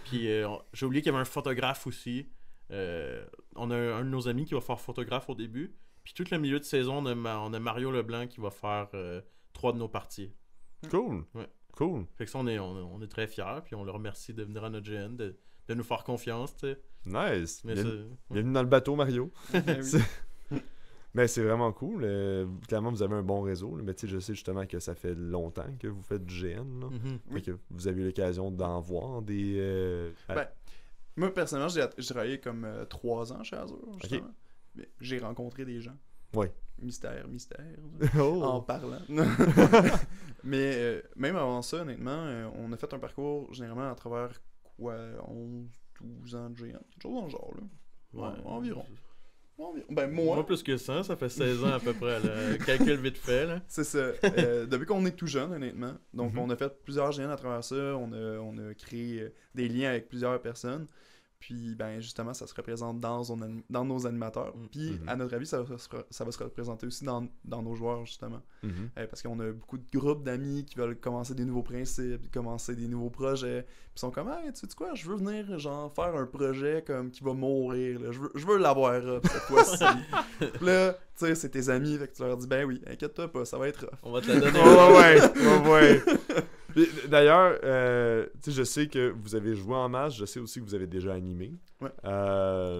Puis j'ai oublié qu'il y avait un photographe aussi. On a un de nos amis qui va faire photographe au début. Puis tout le milieu de saison, on a Mario Leblanc qui va faire 3 de nos parties. Cool. Ouais. Cool. Fait que ça, on est très fiers. Puis on le remercie de venir à notre GN, de nous faire confiance. T'sais. Nice. Mais Bienvenue dans le bateau, Mario. Ben oui. Mais c'est vraiment cool. Clairement, vous avez un bon réseau. Là. Mais je sais justement que ça fait longtemps que vous faites du GN. Là. Mhm. Fait que vous avez eu l'occasion d'en voir des... Moi, personnellement, j'ai travaillé comme 3 ans chez Azure, justement. Mais j'ai rencontré des gens. Ouais. Mystère. Oh. En parlant. Mais même avant ça, honnêtement, on a fait un parcours généralement à travers 11-12 ans de GN. Quelque chose dans le genre, là. Ouais. Environ. Ben, moi, Plus que ça fait 16 ans à peu près. Là. Calcul vite fait. Là. c'est ça. Depuis qu'on est tout jeune, honnêtement. Donc, Mhm. on a fait plusieurs GN à travers ça. On a créé des liens avec plusieurs personnes. Puis, justement, ça se représente dans nos animateurs. Puis, Mhm. à notre avis, ça va se représenter aussi dans nos joueurs, justement. Mhm. Parce qu'on a beaucoup de groupes d'amis qui veulent commencer des nouveaux principes, commencer des nouveaux projets. Puis ils sont comme, hey, tu sais quoi, je veux venir faire un projet comme qui va mourir. Là. Je veux l'avoir up cette fois-ci. Puis là, tu sais, c'est tes amis, fait que tu leur dis, ben oui, inquiète-toi pas, ça va être rough. On va te la donner. Ouais. Puis, d'ailleurs, je sais que vous avez joué en masse. Je sais aussi que vous avez déjà animé. Ouais.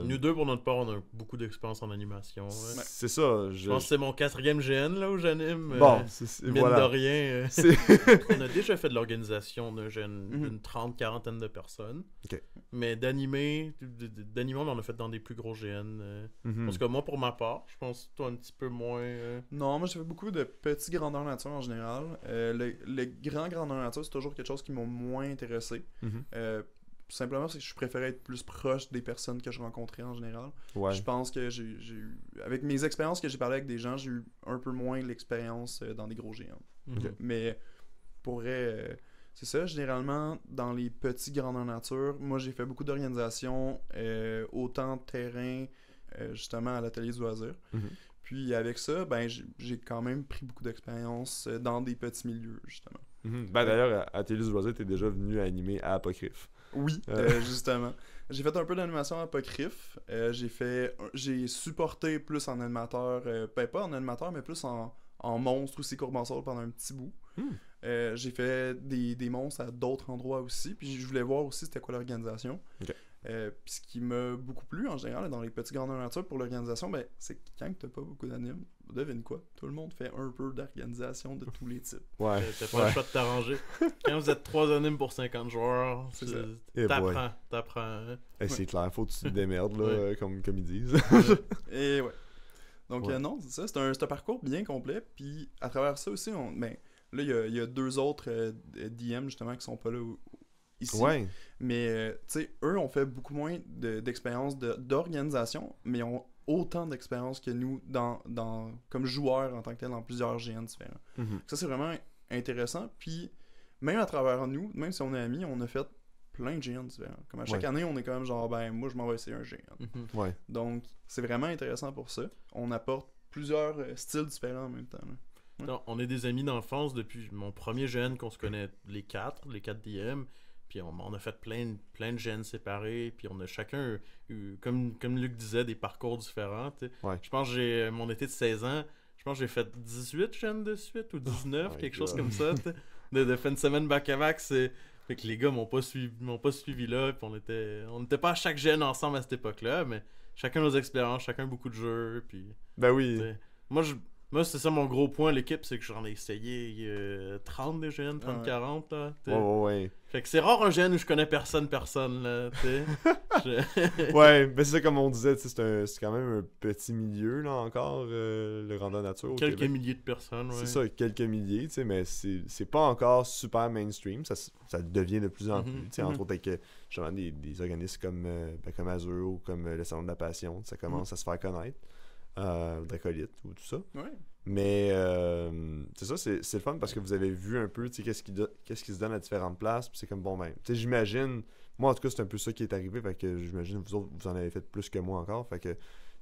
Nous deux, pour notre part, on a beaucoup d'expérience en animation. Ouais. C'est ça. Je pense que c'est mon 4e GN là, où j'anime. Bon, mine voilà. de rien. C'est- On a déjà fait de l'organisation de une 30-40 de personnes. Ok. Mais d'animer, on en a fait dans des plus gros GN. Mhm. Parce que moi, pour ma part, je pense que toi un petit peu moins. Non, moi j'ai fait beaucoup de petits grandeurs nature en général. Le grand grandeur nature, c'est toujours quelque chose qui m'a moins intéressé. Mhm. simplement parce que je préférais être plus proche des personnes que je rencontrais en général. Ouais. Je pense que j'ai eu... Avec mes expériences que j'ai parlé avec des gens, j'ai eu un peu moins l'expérience dans des gros géants. Mhm. Mais pour vrai, c'est ça, généralement, dans les petits grandeurs nature, moi j'ai fait beaucoup d'organisations, autant terrain, justement à l'atelier du loisir. Mhm. Puis avec ça, ben j'ai quand même pris beaucoup d'expérience dans des petits milieux, justement. Mhm. Ben d'ailleurs, à Télé du Loisir, t'es déjà venu animer à Apocryphe. Oui, justement. J'ai fait un peu d'animation apocryphe. J'ai supporté plus en animateur, ben pas en animateur, mais plus en monstre aussi, Courbansoul pendant un petit bout. J'ai fait des monstres à d'autres endroits aussi, puis je voulais voir aussi c'était quoi l'organisation. Ok. Puis ce qui m'a beaucoup plu en général dans les petits grandeurs nature pour l'organisation, ben, c'est que quand t'as pas beaucoup d'animes, devine quoi, tout le monde fait un peu d'organisation de tous les types. Ouais. T'as pas le choix de t'arranger. Quand vous êtes 3 animes pour 50 joueurs, C'est ça. Eh boy. T'apprends. Hein. C'est clair, faut que tu te démerdes, là, Ouais. comme ils disent. Et ouais. Donc Ouais. non, c'est ça, c'est un parcours bien complet, puis à travers ça aussi, ben, là il y a deux autres DM justement qui sont pas là ici. Ouais. Mais, tu sais, eux ont fait beaucoup moins d'expérience d'organisation, mais ils ont autant d'expérience que nous comme joueurs en tant que tel dans plusieurs GN différents. Mhm. Ça, c'est vraiment intéressant. Puis, même à travers nous, même si on est amis, on a fait plein de GN différents. Comme à chaque Ouais. année, on est quand même genre, ben, moi, je m'en vais essayer un GN. Mhm. Ouais. Donc, c'est vraiment intéressant pour ça. On apporte plusieurs styles différents en même temps. Là. Ouais. Non, on est des amis d'enfance depuis mon premier GN qu'on se connaît les 4 DM. Puis on a fait plein de gènes séparés, puis on a chacun eu, comme Luc disait, des parcours différents. T'sais. Ouais. Je pense que j'ai mon été de 16 ans, je pense que j'ai fait 18 gènes de suite, ou 19, my quelque chose God. comme ça. De fin de semaine back-à-back, fait que les gars m'ont pas suivi là, puis on était pas à chaque gène ensemble à cette époque-là, mais chacun nos expériences, chacun beaucoup de jeux, puis... Ben oui. t'sais. Moi, c'est ça mon gros point, l'équipe, c'est que j'en ai essayé 30 des GN, 30-40, là. T'sais. Ouais. Fait que c'est rare un GN où je connais personne, là, tu sais. Ouais, ben c'est ça comme on disait, tu sais, c'est quand même un petit milieu, là, encore, le grandeur nature au Quelques Québec. milliers de personnes, ouais. C'est ça, quelques milliers, tu sais, mais c'est pas encore super mainstream, ça devient de plus en plus, tu sais, entre autres avec justement des organismes comme Azure ou comme le Salon de la Passion, ça commence à se faire connaître, Dracolite ou tout ça. Ouais. Mais c'est ça, c'est le fun parce que vous avez vu un peu, tu sais, qu'est-ce qui se donne à différentes places, puis c'est comme bon, ben, tu sais, j'imagine, moi en tout cas, c'est un peu ça qui est arrivé, fait que j'imagine vous autres, vous en avez fait plus que moi encore, fait que,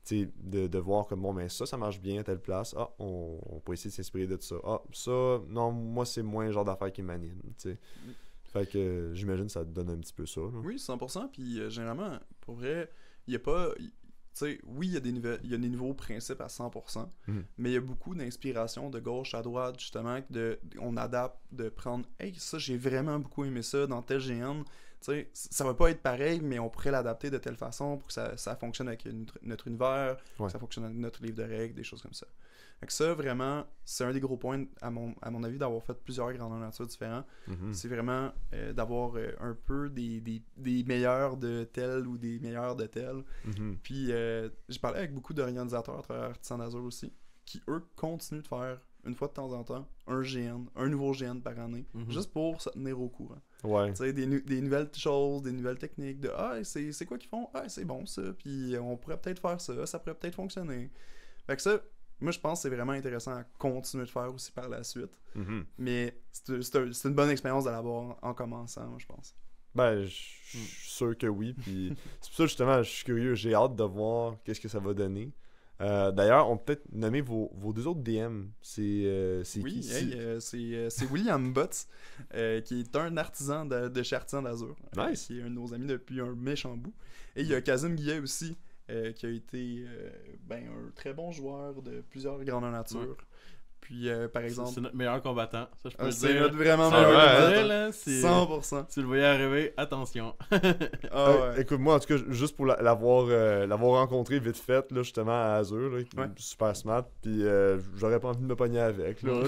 tu sais, de voir comme bon, ben ça marche bien à telle place, on peut essayer de s'inspirer de ça, ça, non, moi c'est moins le genre d'affaires qui m'anime, tu sais. Fait que j'imagine que ça te donne un petit peu ça, là. Oui, 100%. Puis généralement, pour vrai, il n'y a pas. Tu sais, oui, il y a des nouveaux principes à 100%, mais il y a beaucoup d'inspiration de gauche à droite, justement, on adapte, de prendre « Hey, ça, j'ai vraiment beaucoup aimé ça dans tel GN. » Tu sais, ça va pas être pareil, mais on pourrait l'adapter de telle façon pour que ça fonctionne avec notre univers, que ça fonctionne avec notre livre de règles, des choses comme ça. Fait que ça, vraiment, c'est un des gros points, à mon avis, d'avoir fait plusieurs grandeurs nature différents. C'est vraiment d'avoir un peu des meilleurs de tel ou des meilleurs de tel. Puis, j'ai parlé avec beaucoup d'organisateurs à travers Artisan d'Azur aussi, qui, eux, continuent de faire, une fois de temps en temps, un nouveau GN par année, juste pour se tenir au courant. Ouais. Tu sais, des nouvelles choses, des nouvelles techniques, de « Ah, c'est quoi qu'ils font? Ah, c'est bon ça, puis on pourrait peut-être faire ça pourrait peut-être fonctionner. » Fait que ça... Moi, je pense que c'est vraiment intéressant à continuer de faire aussi par la suite. Mais c'est une bonne expérience de l'avoir en commençant, moi, je pense. Ben, je suis sûr que oui. Puis c'est pour ça, justement, je suis curieux. J'ai hâte de voir qu'est-ce que ça va donner. D'ailleurs, on peut peut-être nommer vos deux autres DM. C'est oui, qui? C'est William Butts, qui est un artisan de chez Artisan d'Azur. Nice. Qui est un de nos amis depuis un méchant bout. Et il y a Kazim Guillet aussi, qui a été un très bon joueur de plusieurs grandeurs nature. Puis, par exemple... C'est notre meilleur combattant, ça je peux le c'est dire. notre vraiment Ça, meilleur je peux le combattant. dire, là, 100%. Tu le voyais arriver, attention. Écoute, moi, en tout cas, juste pour l'avoir rencontré vite fait, là, justement, à Azur, là, super smart, puis j'aurais pas envie de me pogner avec, là.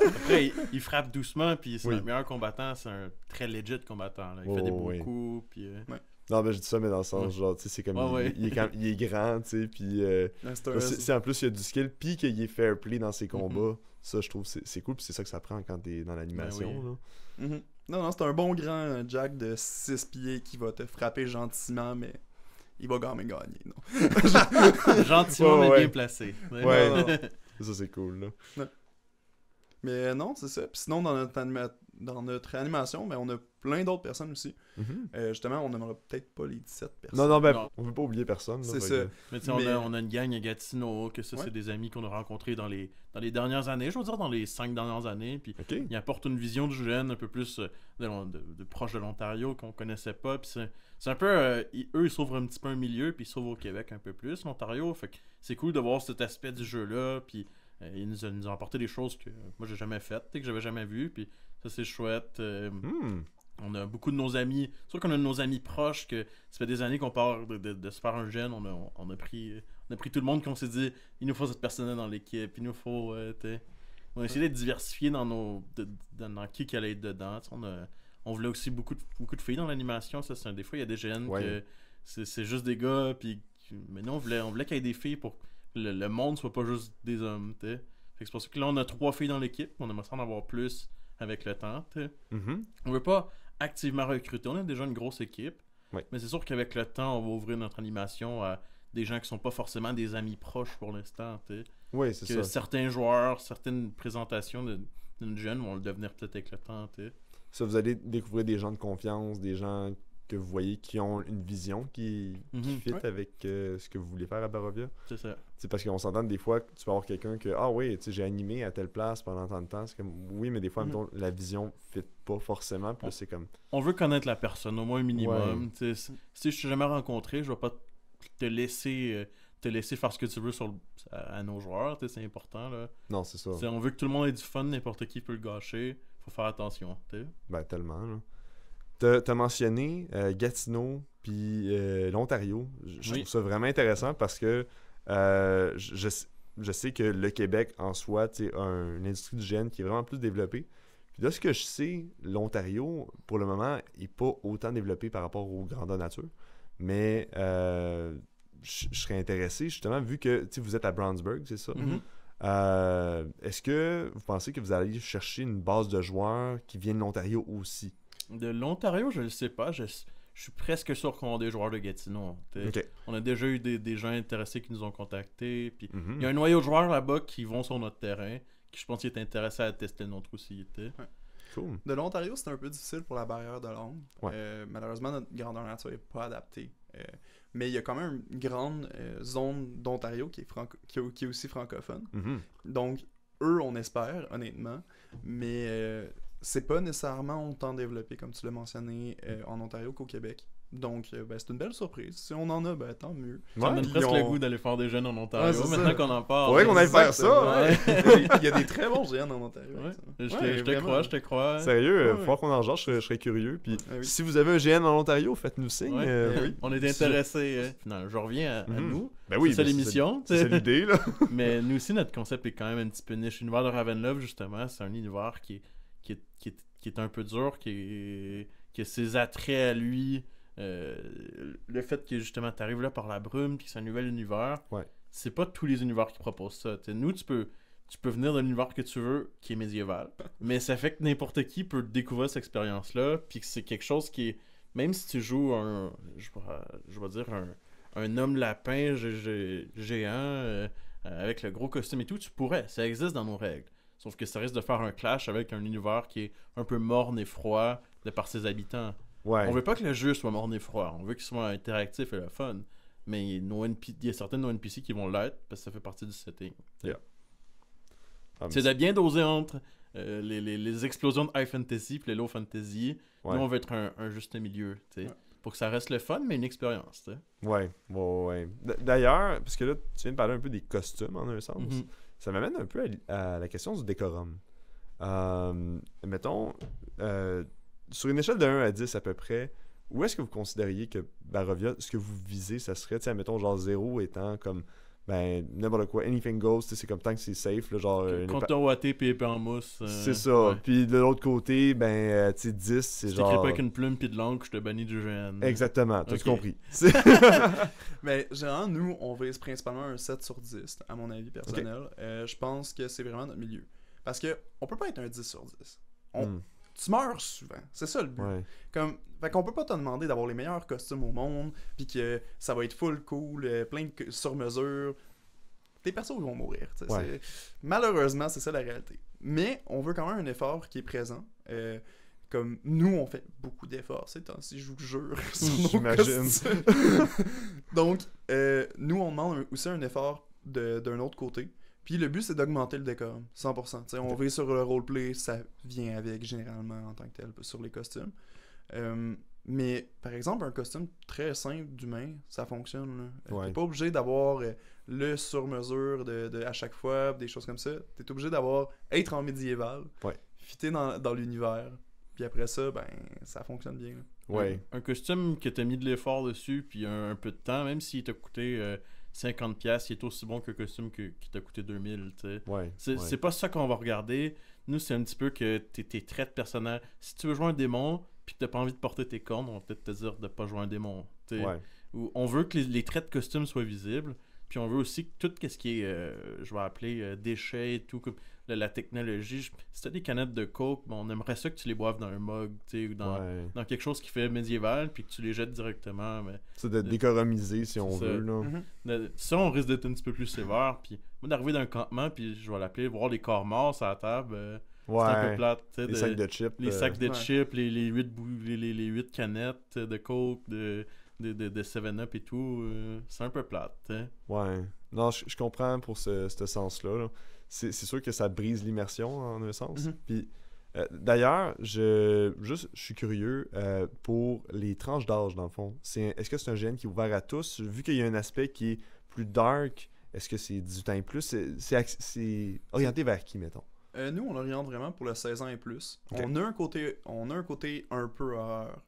Après, il frappe doucement, puis c'est Oui. notre meilleur combattant, c'est un très legit combattant. Là. Il fait des beaux coups, puis... Non, mais je dis ça, mais dans le sens, genre, tu sais, c'est comme, il est grand, tu sais, puis c'est en plus, il y a du skill, puis qu'il est fair play dans ses combats. Ça, je trouve, c'est cool, puis c'est ça que ça prend quand t'es dans l'animation, là. Non, c'est un bon grand Jack de 6 pieds qui va te frapper gentiment, mais il va quand même gagner. Non? Gentiment, mais Ouais. bien placé. Ouais, non. Ça, c'est cool, là. Mais non, c'est ça. Puis sinon, dans notre animation, ben, on a plein d'autres personnes aussi. Mhm. Justement, on n'aimera peut-être pas les 17 personnes. Non, ben, Non. on veut pas oublier personne. là, C'est fait ça. que- Mais tu sais, Mais- on a une gang à Gatineau, que ça, Ouais. c'est des amis qu'on a rencontrés dans les dernières années, je veux dire dans les 5 dernières années, puis Ok. ils apportent une vision du jeune un peu plus de proche de l'Ontario qu'on connaissait pas, puis c'est un peu, eux ils s'ouvrent un petit peu un milieu, puis ils s'ouvrent au Québec un peu plus, l'Ontario, fait que c'est cool de voir cet aspect du jeu-là, puis ils nous ont apporté des choses que moi j'ai jamais faites, que j'avais jamais vues, puis ça c'est chouette. Hmm. On a beaucoup de nos amis. C'est sûr qu'on a de nos amis proches que ça fait des années qu'on parle de se faire un jeune. On a pris tout le monde qu'on s'est dit il nous faut cette personne-là dans l'équipe. Il nous faut. On a essayé d'être diversifié dans qui allait être dedans. On voulait aussi beaucoup de filles dans l'animation. Des fois, il y a des jeunes Ouais. que c'est juste des gars. Mais nous, on voulait qu'il y ait des filles pour que le monde soit pas juste des hommes. Fait que c'est pour ça que là, on a 3 filles dans l'équipe. On aimerait ça en avoir plus avec le temps. Mhm. On veut pas activement recruter. On a déjà une grosse équipe. Ouais. Mais c'est sûr qu'avec le temps, on va ouvrir notre animation à des gens qui sont pas forcément des amis proches pour l'instant. Oui, c'est Que ça. certains joueurs, certaines présentations d'une jeune vont le devenir peut-être avec le temps. Ça, vous allez découvrir des gens de confiance, des gens que vous voyez qui ont une vision qui Mhm. fit Ouais. avec ce que vous voulez faire à Barovia. C'est ça. C'est parce qu'on s'entend des fois que tu peux avoir quelqu'un que ah oui, tu sais, j'ai animé à telle place pendant tant de temps. C'est comme oui, mais des fois, Mhm. mettons, la vision fit pas forcément. Puis là, c'est comme On veut connaître la personne, au moins un minimum. Si je t'ai jamais rencontré, je vais pas te laisser faire ce que tu veux à nos joueurs. C'est important. Là. non, c'est ça. On veut que tout le monde ait du fun, n'importe qui peut le gâcher. Faut faire attention. Ben tellement. Là. T'as mentionné Gatineau puis l'Ontario. Je Oui. trouve ça vraiment intéressant parce que je sais que le Québec en soi, tu sais, une industrie du GN qui est vraiment plus développée. Puis là, ce que je sais, l'Ontario, pour le moment, n'est pas autant développé par rapport aux grandeur nature. Mais je serais intéressé, justement, vu que tu sais, vous êtes à Brownsburg, c'est ça? Mhm. Est-ce que vous pensez que vous allez chercher une base de joueurs qui viennent de l'Ontario aussi? De l'Ontario, je le sais pas. Je suis presque sûr qu'on a des joueurs de Gatineau. Ok. On a déjà eu des gens intéressés qui nous ont contactés. Puis Mhm. il y a un noyau de joueurs là-bas qui vont sur notre terrain, qui je pense qu'ils est intéressés à tester le nôtre aussi. Cool. De l'Ontario, c'est un peu difficile pour la barrière de langue. Ouais. Malheureusement, notre grandeur nature n'est pas adaptée. Mais il y a quand même une grande zone d'Ontario qui est aussi francophone. Mhm. Donc, eux, on espère, honnêtement. Mais c'est pas nécessairement autant développé, comme tu l'as mentionné, en Ontario qu'au Québec. Donc, ben, c'est une belle surprise. Si on en a, ben, tant mieux. Ça me donne Puis presque on- le goût d'aller faire des jeunes en Ontario. Ouais, c'est Maintenant ça. qu'on en parle. Faudrait qu'on aille faire ça. Ouais. Il y a des très bons GN en Ontario. Ouais. avec ça. Je Ouais, te vraiment. crois, je te crois. Sérieux, Ouais. faut voir qu'on en genre, je serais curieux. Puis Ah oui. si vous avez un GN en Ontario, faites-nous signe. Ouais. oui. On est Si- intéressés. Non, je reviens à Mhm. nous. Ben oui, c'est ça ben l'émission. C'est ça l'idée, là. Mais nous aussi, notre concept est quand même un petit peu niche. L'univers de Ravenlove, justement, c'est un univers qui est un peu dur, qui a ses attraits à lui. Le fait que, justement, tu arrives là par la brume, puis que c'est un nouvel univers, Ouais. c'est pas tous les univers qui proposent ça. T'sais, nous, tu peux venir d'un univers que tu veux, qui est médiéval. Mais ça fait que n'importe qui peut découvrir cette expérience-là, puis que c'est quelque chose qui est... Même si tu joues je vais dire, un homme lapin géant, avec le gros costume et tout, tu pourrais. Ça existe dans nos règles. Sauf que ça risque de faire un clash avec un univers qui est un peu morne et froid de par ses habitants. Ouais. On veut pas que le jeu soit morne et froid. On veut qu'il soit interactif et le fun. Mais il y a certains de nos NPC qui vont l'être parce que ça fait partie du setting. Yeah. Ah, mais C'est de bien doser entre les explosions de high fantasy et les low fantasy. Ouais. Nous, on veut être un juste milieu. T'sais. Ouais. Pour que ça reste le fun, mais une expérience. T'sais. Ouais. D'ailleurs, parce que là, tu viens de parler un peu des costumes en un sens. Mhm. Ça m'amène un peu à la question du décorum. Mettons, sur une échelle de 1 à 10 à peu près, où est-ce que vous considériez que Barovia, ce que vous visez, ça serait, tu sais, mettons, genre 0 étant comme, ben, n'importe quoi, anything goes, tu sais, c'est comme tant que c'est safe, là, genre... Compteur watté puis épée en mousse. c'est ça. Ouais. Puis de l'autre côté, ben, tu sais, 10, c'est Si genre... t'écris pas avec une plume puis de l'encre, je te bannis du GN. Exactement, t'as Ok. tout compris. Mais généralement, nous, on vise principalement un 7 sur 10, à mon avis personnel. Je pense que c'est vraiment notre milieu. Parce que on peut pas être un 10 sur 10. Hmm. tu meurs souvent. C'est ça le but. Ouais. Fait qu'on peut pas te demander d'avoir les meilleurs costumes au monde, puis que ça va être full cool, plein de sur-mesure. Tes persos ils vont mourir. Ouais. Malheureusement, c'est ça la réalité. Mais on veut quand même un effort qui est présent. Comme nous, on fait beaucoup d'efforts ces temps-ci, je vous jure, sur nos J'imagine. costumes. Donc, nous, on demande aussi un effort d'un autre côté. Puis le but, c'est d'augmenter le décor, 100%. T'sais, on va sur le roleplay, ça vient avec généralement en tant que tel sur les costumes. Mais par exemple, un costume très simple d'humain, ça fonctionne. Ouais. T'es pas obligé d'avoir le sur-mesure à chaque fois, des choses comme ça. T'es obligé d'avoir être en médiéval, fitter dans l'univers. Puis après ça, ben ça fonctionne bien. Ouais. Un costume que t'as mis de l'effort dessus, puis un peu de temps, même s'il t'a coûté 50$, il est aussi bon qu'un costume qui t'a coûté 2000$, tu sais. Ouais. C'est pas ça qu'on va regarder. Nous, c'est un petit peu que tes traits de personnage. Si tu veux jouer un démon, puis que t'as pas envie de porter tes cornes, on va peut-être te dire de pas jouer un démon. Ouais. Ou on veut que les traits de costume soient visibles, puis on veut aussi que tout ce qui est, je vais appeler déchets et tout, comme la technologie. Si t'as des canettes de coke, on aimerait ça que tu les boives dans un mug, tu sais, ou dans quelque chose qui fait médiéval, puis que tu les jettes directement. Mais C'est de décoramiser si on ça. veut, là. Ça, on risque d'être un petit peu plus sévère. Puis moi, d'arriver dans un campement, puis je vais l'appeler, voir les corps morts sur la table, c'est un peu plate. Les sacs de chips. Les sacs de chips, les 8 canettes de coke, de 7-Up et tout, c'est un peu plate. Hein? Ouais. Non, je comprends pour ce sens-là. Là. C'est sûr que ça brise l'immersion en un sens. Puis d'ailleurs, je suis curieux pour les tranches d'âge, dans le fond. Est-ce que c'est un GN qui est ouvert à tous? Vu qu'il y a un aspect qui est plus dark, est-ce que c'est 18 ans et plus? C'est orienté vers qui, mettons? Nous, on oriente vraiment pour le 16 ans et plus. Okay. On a un côté un peu horreur.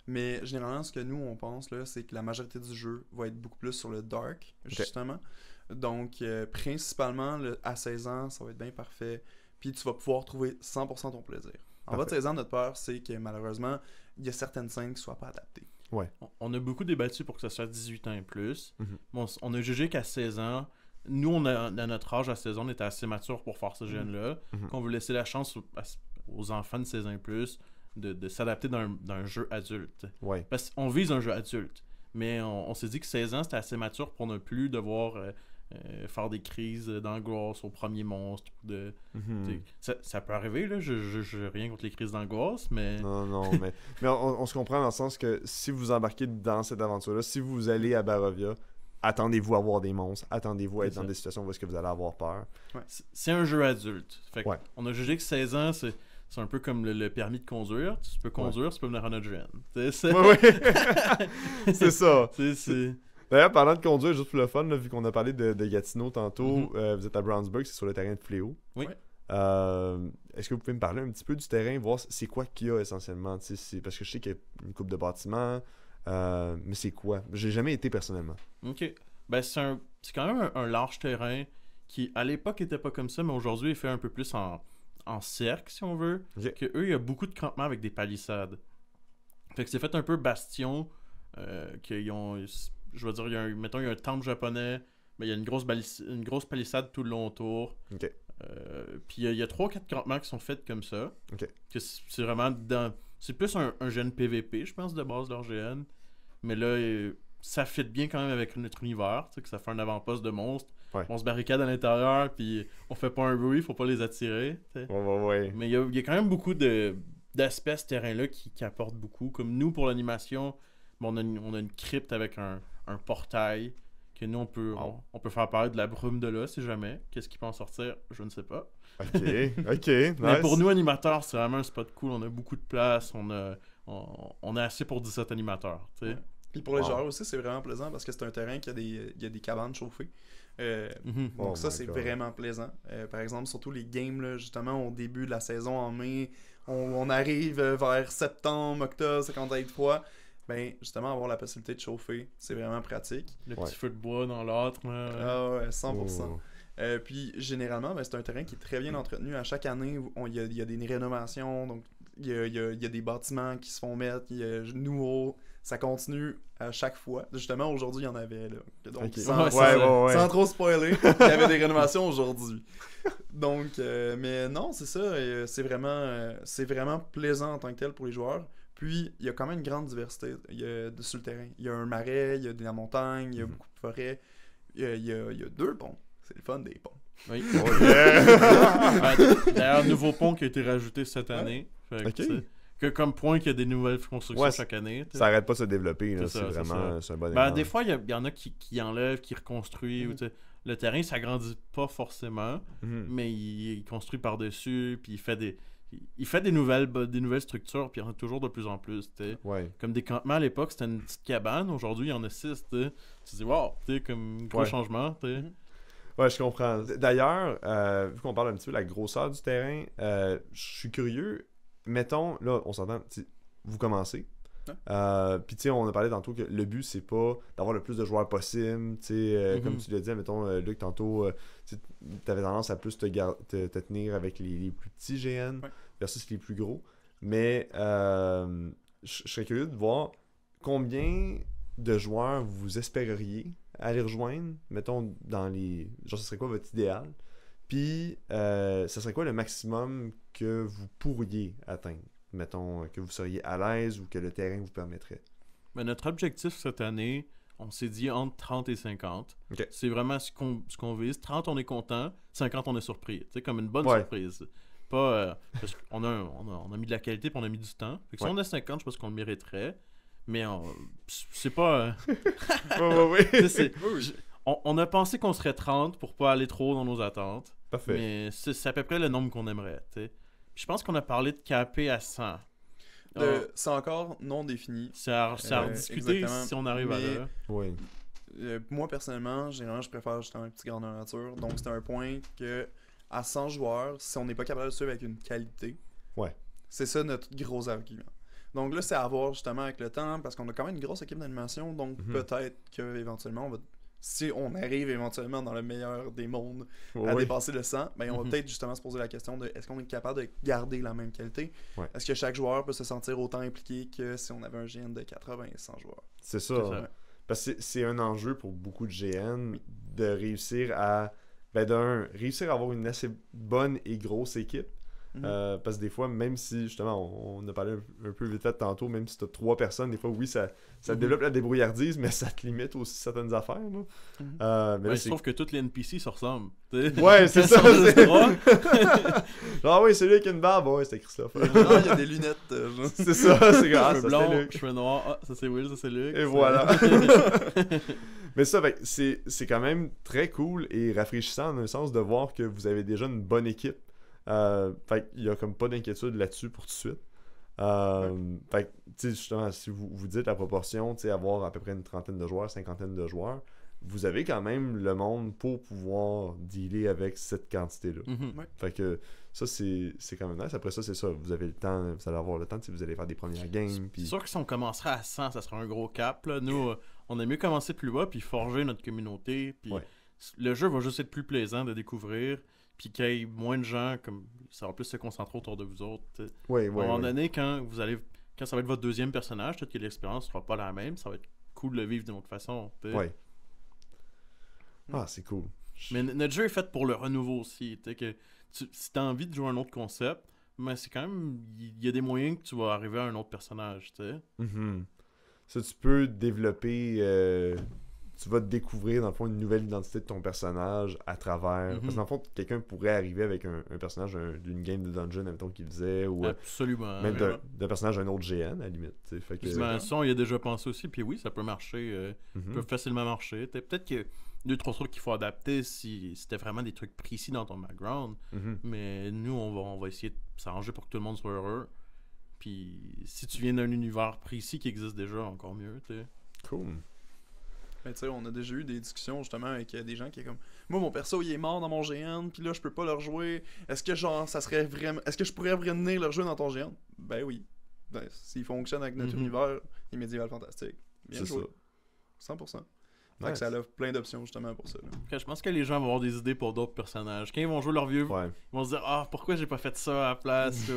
Mais généralement, ce que nous, on pense, là, c'est que la majorité du jeu va être beaucoup plus sur le dark, justement. Donc, principalement, à 16 ans, ça va être bien parfait. Puis tu vas pouvoir trouver 100% ton plaisir. En bas de 16 ans, notre peur, c'est que malheureusement, il y a certaines scènes qui ne soient pas adaptées. Ouais. On a beaucoup débattu pour que ça soit 18 ans et plus. Bon, on a jugé qu'à 16 ans, nous, à notre âge, à 16 ans, on était assez mature pour faire ce gène-là. Qu'on veut laisser la chance aux enfants de 16 ans et plus de s'adapter d'un jeu adulte. Ouais. Parce qu'on vise un jeu adulte. Mais on s'est dit que 16 ans, c'était assez mature pour ne plus devoir faire des crises d'angoisse au premier monstre. Ça peut arriver, là. Je rien contre les crises d'angoisse, mais... Non, mais on se comprend dans le sens que si vous embarquez dans cette aventure-là, si vous allez à Barovia, attendez-vous à voir des monstres, attendez-vous à être dans des situations où est-ce que vous allez avoir peur. Ouais. C'est un jeu adulte. Fait que on a jugé que 16 ans, c'est un peu comme le permis de conduire. Tu peux conduire, tu peux venir à notre gène. Ouais. C'est ça. D'ailleurs, parlant de conduire, juste pour le fun, là, vu qu'on a parlé de Gatineau tantôt, vous êtes à Brownsburg, c'est sur le terrain de Fléau. Oui. Est-ce que vous pouvez me parler un petit peu du terrain, voir c'est quoi qu'il y a essentiellement? Parce que je sais qu'il y a une couple de bâtiments, mais c'est quoi? J'ai jamais été personnellement. Ok. Ben, c'est quand même un large terrain qui, à l'époque, était pas comme ça, mais aujourd'hui, il fait un peu plus en cercle, si on veut. Que eux, il y a beaucoup de campements avec des palissades. Fait que c'est fait un peu bastion, qu'ils ont... Je veux dire, il y a un temple japonais, mais il y a une grosse palissade tout le long autour. OK. Puis il y a 3-4 campements qui sont faits comme ça. OK. Que c'est vraiment c'est plus un GN PVP, je pense, de base, leur GN. Mais là, ça fit bien quand même avec notre univers, tu sais, que ça fait un avant-poste de monstres. Ouais. On se barricade à l'intérieur, puis on fait pas un bruit, faut pas les attirer. Tu sais. Ouais. Mais il y a quand même beaucoup d'aspects ce terrain-là qui apportent beaucoup. Comme nous, pour l'animation, on a une crypte avec un portail que nous, on peut faire apparaître de la brume de là, si jamais. Qu'est-ce qui peut en sortir? Je ne sais pas. OK, nice. Mais pour nous, animateurs, c'est vraiment un spot cool. On a beaucoup de place. On a assez pour 17 animateurs. Tu sais. Ouais. Puis pour les joueurs aussi, c'est vraiment plaisant parce que c'est un terrain qui a des cabanes chauffées. Donc ça, c'est vraiment plaisant. Par exemple, surtout les games, là, justement, au début de la saison en mai, on arrive vers septembre, octobre, ça commence à être froid. Ben, justement, avoir la possibilité de chauffer, c'est vraiment pratique. Le petit feu de bois dans l'autre. Ah ouais, 100%. Puis, généralement, ben, c'est un terrain qui est très bien entretenu. À chaque année, il y a des rénovations, donc il y a des bâtiments qui se font mettre, il y a nouveau. Ça continue à chaque fois. Justement, aujourd'hui, il y en avait. Là. Donc, sans trop spoiler, il y avait des rénovations aujourd'hui. Donc, mais non, c'est ça. C'est vraiment plaisant en tant que tel pour les joueurs. Puis, il y a quand même une grande diversité sur le terrain. Il y a un marais, il y a de la montagne, il y a beaucoup de forêts. Il y a 2 ponts. C'est le fun des ponts. Oui. Oh, yeah. D'ailleurs, nouveau pont qui a été rajouté cette année. Fait que, Ok. tu sais, que comme point qu'il y a des nouvelles constructions Ouais, chaque année. tu sais. Ça arrête pas de se développer, là. C'est C'est ça, vraiment c'est un bon Ben, exemple. des fois, il y en a qui enlèvent, qui reconstruisent. Mhm. Tu sais, le terrain, ça grandit pas forcément, Mhm. mais il construit par-dessus, puis il fait des nouvelles structures, puis il y en a toujours de plus en plus. Tu sais. Ouais. Comme des campements à l'époque, c'était une petite cabane. Aujourd'hui, il y en a 6. Tu sais. Tu te dis, wow, tu sais, comme gros Ouais. changement. Tu sais. Mhm. Ouais, je comprends. D'ailleurs, vu qu'on parle un petit peu de la grosseur du terrain, je suis curieux. Mettons, là, on s'entend, vous commencez. Ouais. Puis, tu sais, on a parlé tantôt que le but, c'est pas d'avoir le plus de joueurs possible. Tu sais, comme tu l'as dit, mettons, Luc, tantôt, tu avais tendance à plus te tenir avec les plus petits GN versus les plus gros. Mais je serais curieux de voir combien de joueurs vous espéreriez aller rejoindre, mettons, dans les... Genre, ce serait quoi votre idéal? Puis, ça serait quoi le maximum que vous pourriez atteindre? Mettons, que vous seriez à l'aise ou que le terrain vous permettrait. Mais notre objectif cette année, on s'est dit entre 30 et 50. Ok. C'est vraiment ce qu'on vise. 30, on est content. 50, on est surpris. Tu sais, comme une bonne Ouais. surprise. Pas... parce qu'on on a mis de la qualité puis on a mis du temps. Fait que si Ouais. on a 50, je pense qu'on le mériterait. Mais c'est pas... Ouais. tu sais, on a pensé qu'on serait 30 pour pas aller trop dans nos attentes. Parfait. Mais c'est à peu près le nombre qu'on aimerait. Tu sais. Puis je pense qu'on a parlé de caper à 100. C'est encore non défini. C'est à rediscuter exactement. si on arrive à Mais- là. Oui. Moi, personnellement, généralement, je préfère justement un petit grandeur nature. Donc, c'est un point que à 100 joueurs, si on n'est pas capable de suivre avec une qualité, Ouais. c'est ça notre gros argument. Donc là, c'est à voir justement avec le temps, parce qu'on a quand même une grosse équipe d'animation, donc Mhm. peut-être qu'éventuellement, si on arrive éventuellement dans le meilleur des mondes à Oui. dépasser le 100, ben on va Mhm. peut-être justement se poser la question de est-ce qu'on est capable de garder la même qualité? Ouais. Est-ce que chaque joueur peut se sentir autant impliqué que si on avait un GN de 80 et 100 joueurs? C'est ça. C'est ça. Parce que c'est un enjeu pour beaucoup de GN de réussir à... Ben réussir à avoir une assez bonne et grosse équipe. Mhm. Parce que des fois, même si, justement, on a parlé un peu vite fait tantôt, même si tu as 3 personnes, des fois, oui, ça Mhm. développe la débrouillardise, mais ça te limite aussi certaines affaires. Là. Mhm. Mais là, Ouais, c'est... sauf que tous les NPC se ressemblent. tu sais. Ouais, c'est Quand ça. ils sont juste c'est- trois, Ah oui, c'est lui avec une barbe. Ouais, c'était Christophe. Ah, il y a des lunettes. Genre. C'est ça, c'est grave. cheveux Ça, blonds, c'était Luc. cheveux noirs. Ah, ça c'est Will, ça c'est Luc. Et ça- voilà. Mais ça, fait que c'est quand même très cool et rafraîchissant dans un sens de voir que vous avez déjà une bonne équipe. Fait qu'il y a comme pas d'inquiétude là-dessus pour tout de suite. Fait que, tu sais, justement, si vous dites la proportion, tu sais, avoir à peu près une trentaine de joueurs, cinquantaine de joueurs, vous avez quand même le monde pour pouvoir dealer avec cette quantité-là. Mhm. Fait que ça, c'est quand même nice. Après ça, c'est ça. Vous avez le temps, vous allez avoir le temps, tu sais, vous allez faire des premières games. C'est Puis... sûr que si on commencerait à 100, ça serait un gros cap. Là. Nous, on aime mieux commencer plus bas puis forger notre communauté. Puis Ouais. le jeu va juste être plus plaisant de découvrir. Puis qu'il y ait moins de gens, comme ça va plus se concentrer autour de vous autres. tu sais. Ouais, À un ouais, moment ouais. donné, quand ça va être votre deuxième personnage, peut-être que l'expérience sera pas la même. Ça va être cool de le vivre d'une autre façon. tu sais. Ouais. Ah, c'est cool. Mais notre jeu est fait pour le renouveau aussi. Tu sais, que si t'as envie de jouer un autre concept, mais c'est quand même. Il y a des moyens que tu vas arriver à un autre personnage, tu sais. Mhm. Ça, tu peux développer. Tu vas découvrir, dans le fond, une nouvelle identité de ton personnage à travers. Mhm. Parce que, dans le fond, quelqu'un pourrait arriver avec un personnage d'une game de dungeon, mettons, qu'il faisait, ou Absolument. même vraiment. d'un personnage d'un autre GN, à la limite. Tu sais. Fait que, Mais ça, on y a déjà pensé aussi. Puis oui, ça peut marcher. mhm. Peut facilement marcher. Peut-être qu'il y a 2-3 trucs qu'il faut adapter si c'était vraiment des trucs précis dans ton background. Mhm. Mais nous, on va essayer de s'arranger pour que tout le monde soit heureux. Puis si tu viens d'un univers précis qui existe déjà, encore mieux, tu sais. Cool. Mais tu sais, on a déjà eu des discussions justement avec des gens qui est comme moi mon perso il est mort dans mon GN, puis là je peux pas le rejouer. Est-ce que genre ça serait vraiment est-ce que je pourrais venir le rejouer dans ton GN? Ben oui. Ben, s'il fonctionne avec notre Mhm. univers, il est médiéval fantastique. Bien C'est joué. ça. 100%. Fait Nice. que ça offre plein d'options justement pour ça. Là. Après, je pense que les gens vont avoir des idées pour d'autres personnages. Quand ils vont jouer leur vieux, Ouais. ils vont se dire ah pourquoi j'ai pas fait ça à la place.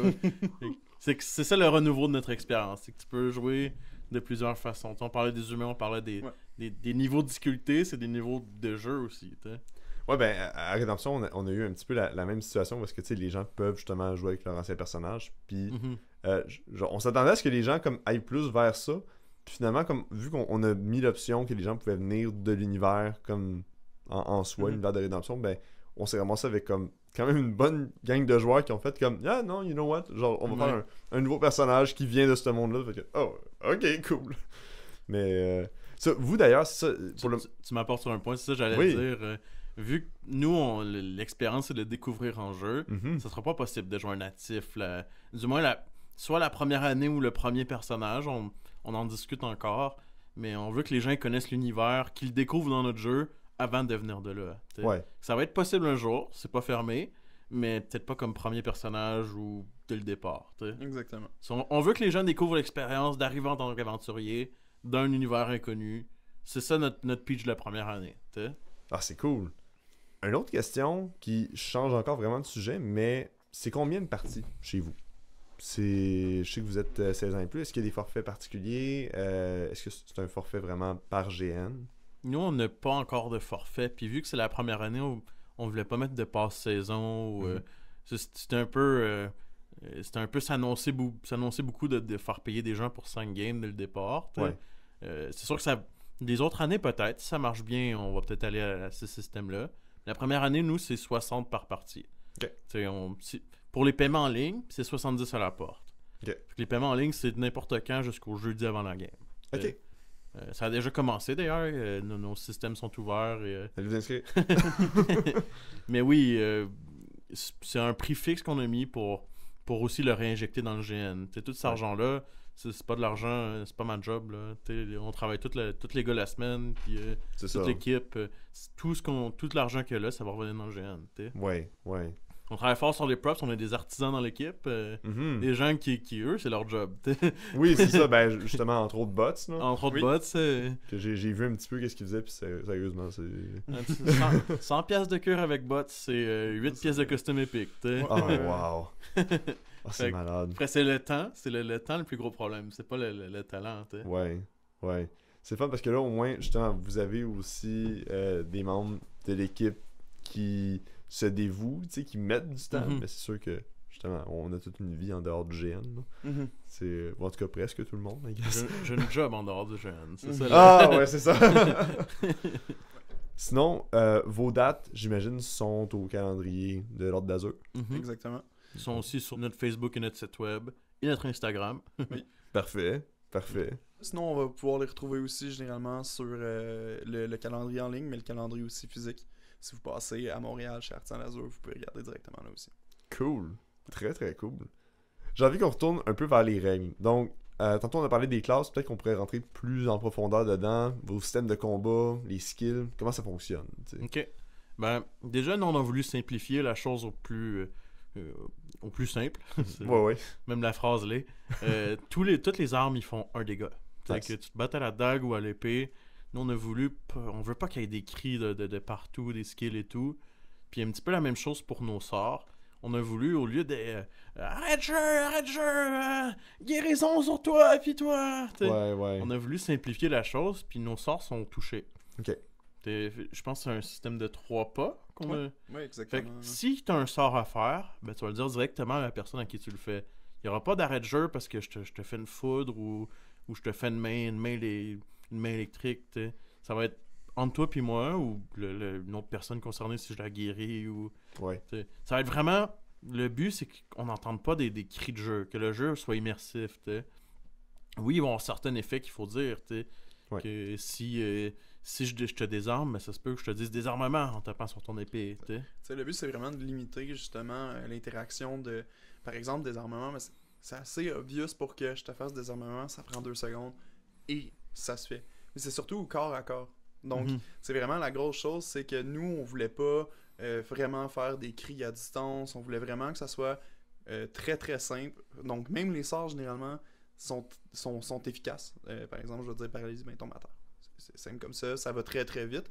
C'est ça le renouveau de notre expérience. C'est que tu peux jouer de plusieurs façons. Tu sais, on parlait des humains, on parlait des niveaux de difficulté, c'est des niveaux de jeu aussi. tu sais. Ouais, ben, à Redemption, on a eu un petit peu la même situation parce que, tu sais, les gens peuvent justement jouer avec leur ancien personnage. Puis, on s'attendait à ce que les gens, comme, aillent plus vers ça. Puis finalement, comme, vu qu'on a mis l'option que les gens pouvaient venir de l'univers, comme, en soi, l'univers de Redemption, ben, on s'est ramassé avec, comme, quand même une bonne gang de joueurs qui ont fait comme, ah non, you know what, genre, on va faire un nouveau personnage qui vient de ce monde-là. Fait que, oh, ok, cool. Mais, ça, vous d'ailleurs, c'est ça. Tu m'apportes sur un point, c'est ça, j'allais dire. Vu que nous, l'expérience, c'est de le découvrir en jeu, ça sera pas possible de jouer un natif. Du moins, soit la première année ou le premier personnage, on en discute encore, mais on veut que les gens connaissent l'univers, qu'ils le découvrent dans notre jeu avant de venir de là. Ouais. Ça va être possible un jour, c'est pas fermé, mais peut-être pas comme premier personnage ou dès le départ. T'sais. Exactement. On veut que les gens découvrent l'expérience d'arriver en tant qu'aventurier d'un univers inconnu. C'est ça notre pitch de la première année. T'sais. Ah, c'est cool. Une autre question qui change encore vraiment de sujet, mais c'est combien de parties chez vous? Je sais que vous êtes 16 ans et plus. Est-ce qu'il y a des forfaits particuliers? Est-ce que c'est un forfait vraiment par GN? Nous, on n'a pas encore de forfait. Puis vu que c'est la première année, on voulait pas mettre de passe-saison. C'était un peu... c'était un peu s'annoncer beaucoup de faire payer des gens pour 5 games dès le départ. Ouais. C'est sûr que des autres années, peut-être, si ça marche bien, on va peut-être aller à ce système-là. La première année, nous, c'est 60 par partie. Okay. Pour les paiements en ligne, c'est 70 à la porte. Okay. Les paiements en ligne, c'est n'importe quand jusqu'au jeudi avant la game. OK. Ça a déjà commencé d'ailleurs. Nos systèmes sont ouverts. Allez vous inscrire. Mais oui, c'est un prix fixe qu'on a mis pour aussi le réinjecter dans le GN. Tout cet argent-là, c'est pas de l'argent, c'est pas ma job. Là. On travaille tous les gars la semaine, puis toute l'équipe. Tout l'argent qu'il y a là, ça va revenir dans le GN. Ouais. On travaille fort sur les props, on a des artisans dans l'équipe, des gens qui eux, c'est leur job. Oui, c'est ça, ben justement, entre autres bots. Là. Entre autres bots, c'est... Que j'ai vu un petit peu qu'est-ce qu'ils faisaient, puis sérieusement, c'est... 100 pièces de cure avec bots, c'est 8 pièces de custom épique. Oh, wow! Oh, c'est malade. Après, c'est le temps, le temps le plus gros problème, c'est pas le talent. T'sais. Ouais. C'est fun parce que là, au moins, justement, vous avez aussi des membres de l'équipe qui se dévouent, tu sais, qui mettent du temps, mais c'est sûr que, justement, on a toute une vie en dehors du GN. C'est, en tout cas, presque tout le monde, I guess. J'ai une job en dehors du GN, c'est ça. Ah, ouais, c'est ça! Sinon, vos dates, j'imagine, sont au calendrier de l'Ordre d'Azur. Exactement. Ils sont aussi sur notre Facebook et notre site web et notre Instagram. Oui. Parfait. Sinon, on va pouvoir les retrouver aussi généralement sur le calendrier en ligne, mais le calendrier aussi physique. Si vous passez à Montréal, chez Artisan Lazur, vous pouvez regarder directement là aussi. Cool. Très, très cool. J'ai envie qu'on retourne un peu vers les règles. Donc, tantôt on a parlé des classes, peut-être qu'on pourrait rentrer plus en profondeur dedans. Vos systèmes de combat, les skills, comment ça fonctionne, t'sais. Ok. Ben, déjà, nous, on a voulu simplifier la chose au plus simple. Ouais. Même la phrase l'est. Toutes les armes, ils font un dégât. Nice. Que tu te battes à la dague ou à l'épée. Nous, on veut pas qu'il y ait des cris de partout, des skills et tout. Puis un petit peu la même chose pour nos sorts. On a voulu, au lieu de arrête jeu, guérison sur toi, puis toi. Ouais. On a voulu simplifier la chose, puis nos sorts sont touchés. Ok. Je pense que c'est un système de 3 pas qu'on a. Oui, exactement. Fait que si tu as un sort à faire, ben, tu vas le dire directement à la personne à qui tu le fais. Il n'y aura pas d'arrêt de jeu parce que je te fais une foudre ou je te fais une main électrique. T'sais. Ça va être entre toi et moi ou une autre personne concernée si je la guéris. Ouais. Ça va être vraiment... Le but, c'est qu'on n'entende pas des cris de jeu, que le jeu soit immersif. T'sais. Oui, il va y avoir certains effets qu'il faut dire. Ouais. Que si je te désarme, ben, ça se peut que je te dise désarmement en tapant sur ton épée. Le but, c'est vraiment de limiter justement l'interaction de, par exemple, désarmement. Mais c'est assez obvious pour que je te fasse désarmement, ça prend 2 secondes et ça se fait. Mais c'est surtout au corps à corps. Donc, c'est vraiment la grosse chose, c'est que nous, on voulait pas vraiment faire des cris à distance. On voulait vraiment que ça soit très très simple. Donc, même les sorts, généralement, sont efficaces. Par exemple, je vais dire paralysie, ben tombe à terre. C'est simple comme ça va très très vite.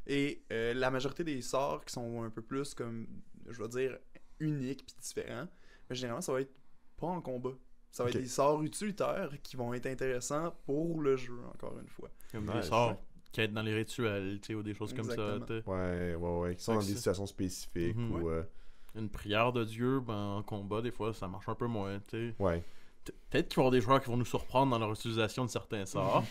Et la majorité des sorts qui sont un peu plus comme, je vais dire, uniques puis différents, mais généralement, ça va être pas en combat. Ça va être des sorts utilitaires qui vont être intéressants pour le jeu, encore une fois. Comme des sorts qui aident dans les rituels, tu sais, ou des choses comme ça. Exactement. Tu sais. Ouais. Qui sont Fait dans que des c'est- situations spécifiques Mhm. ou... Une prière de Dieu, ben, en combat, des fois, ça marche un peu moins, tu sais. Ouais. Peut-être qu'il va y avoir des joueurs qui vont nous surprendre dans leur utilisation de certains sorts.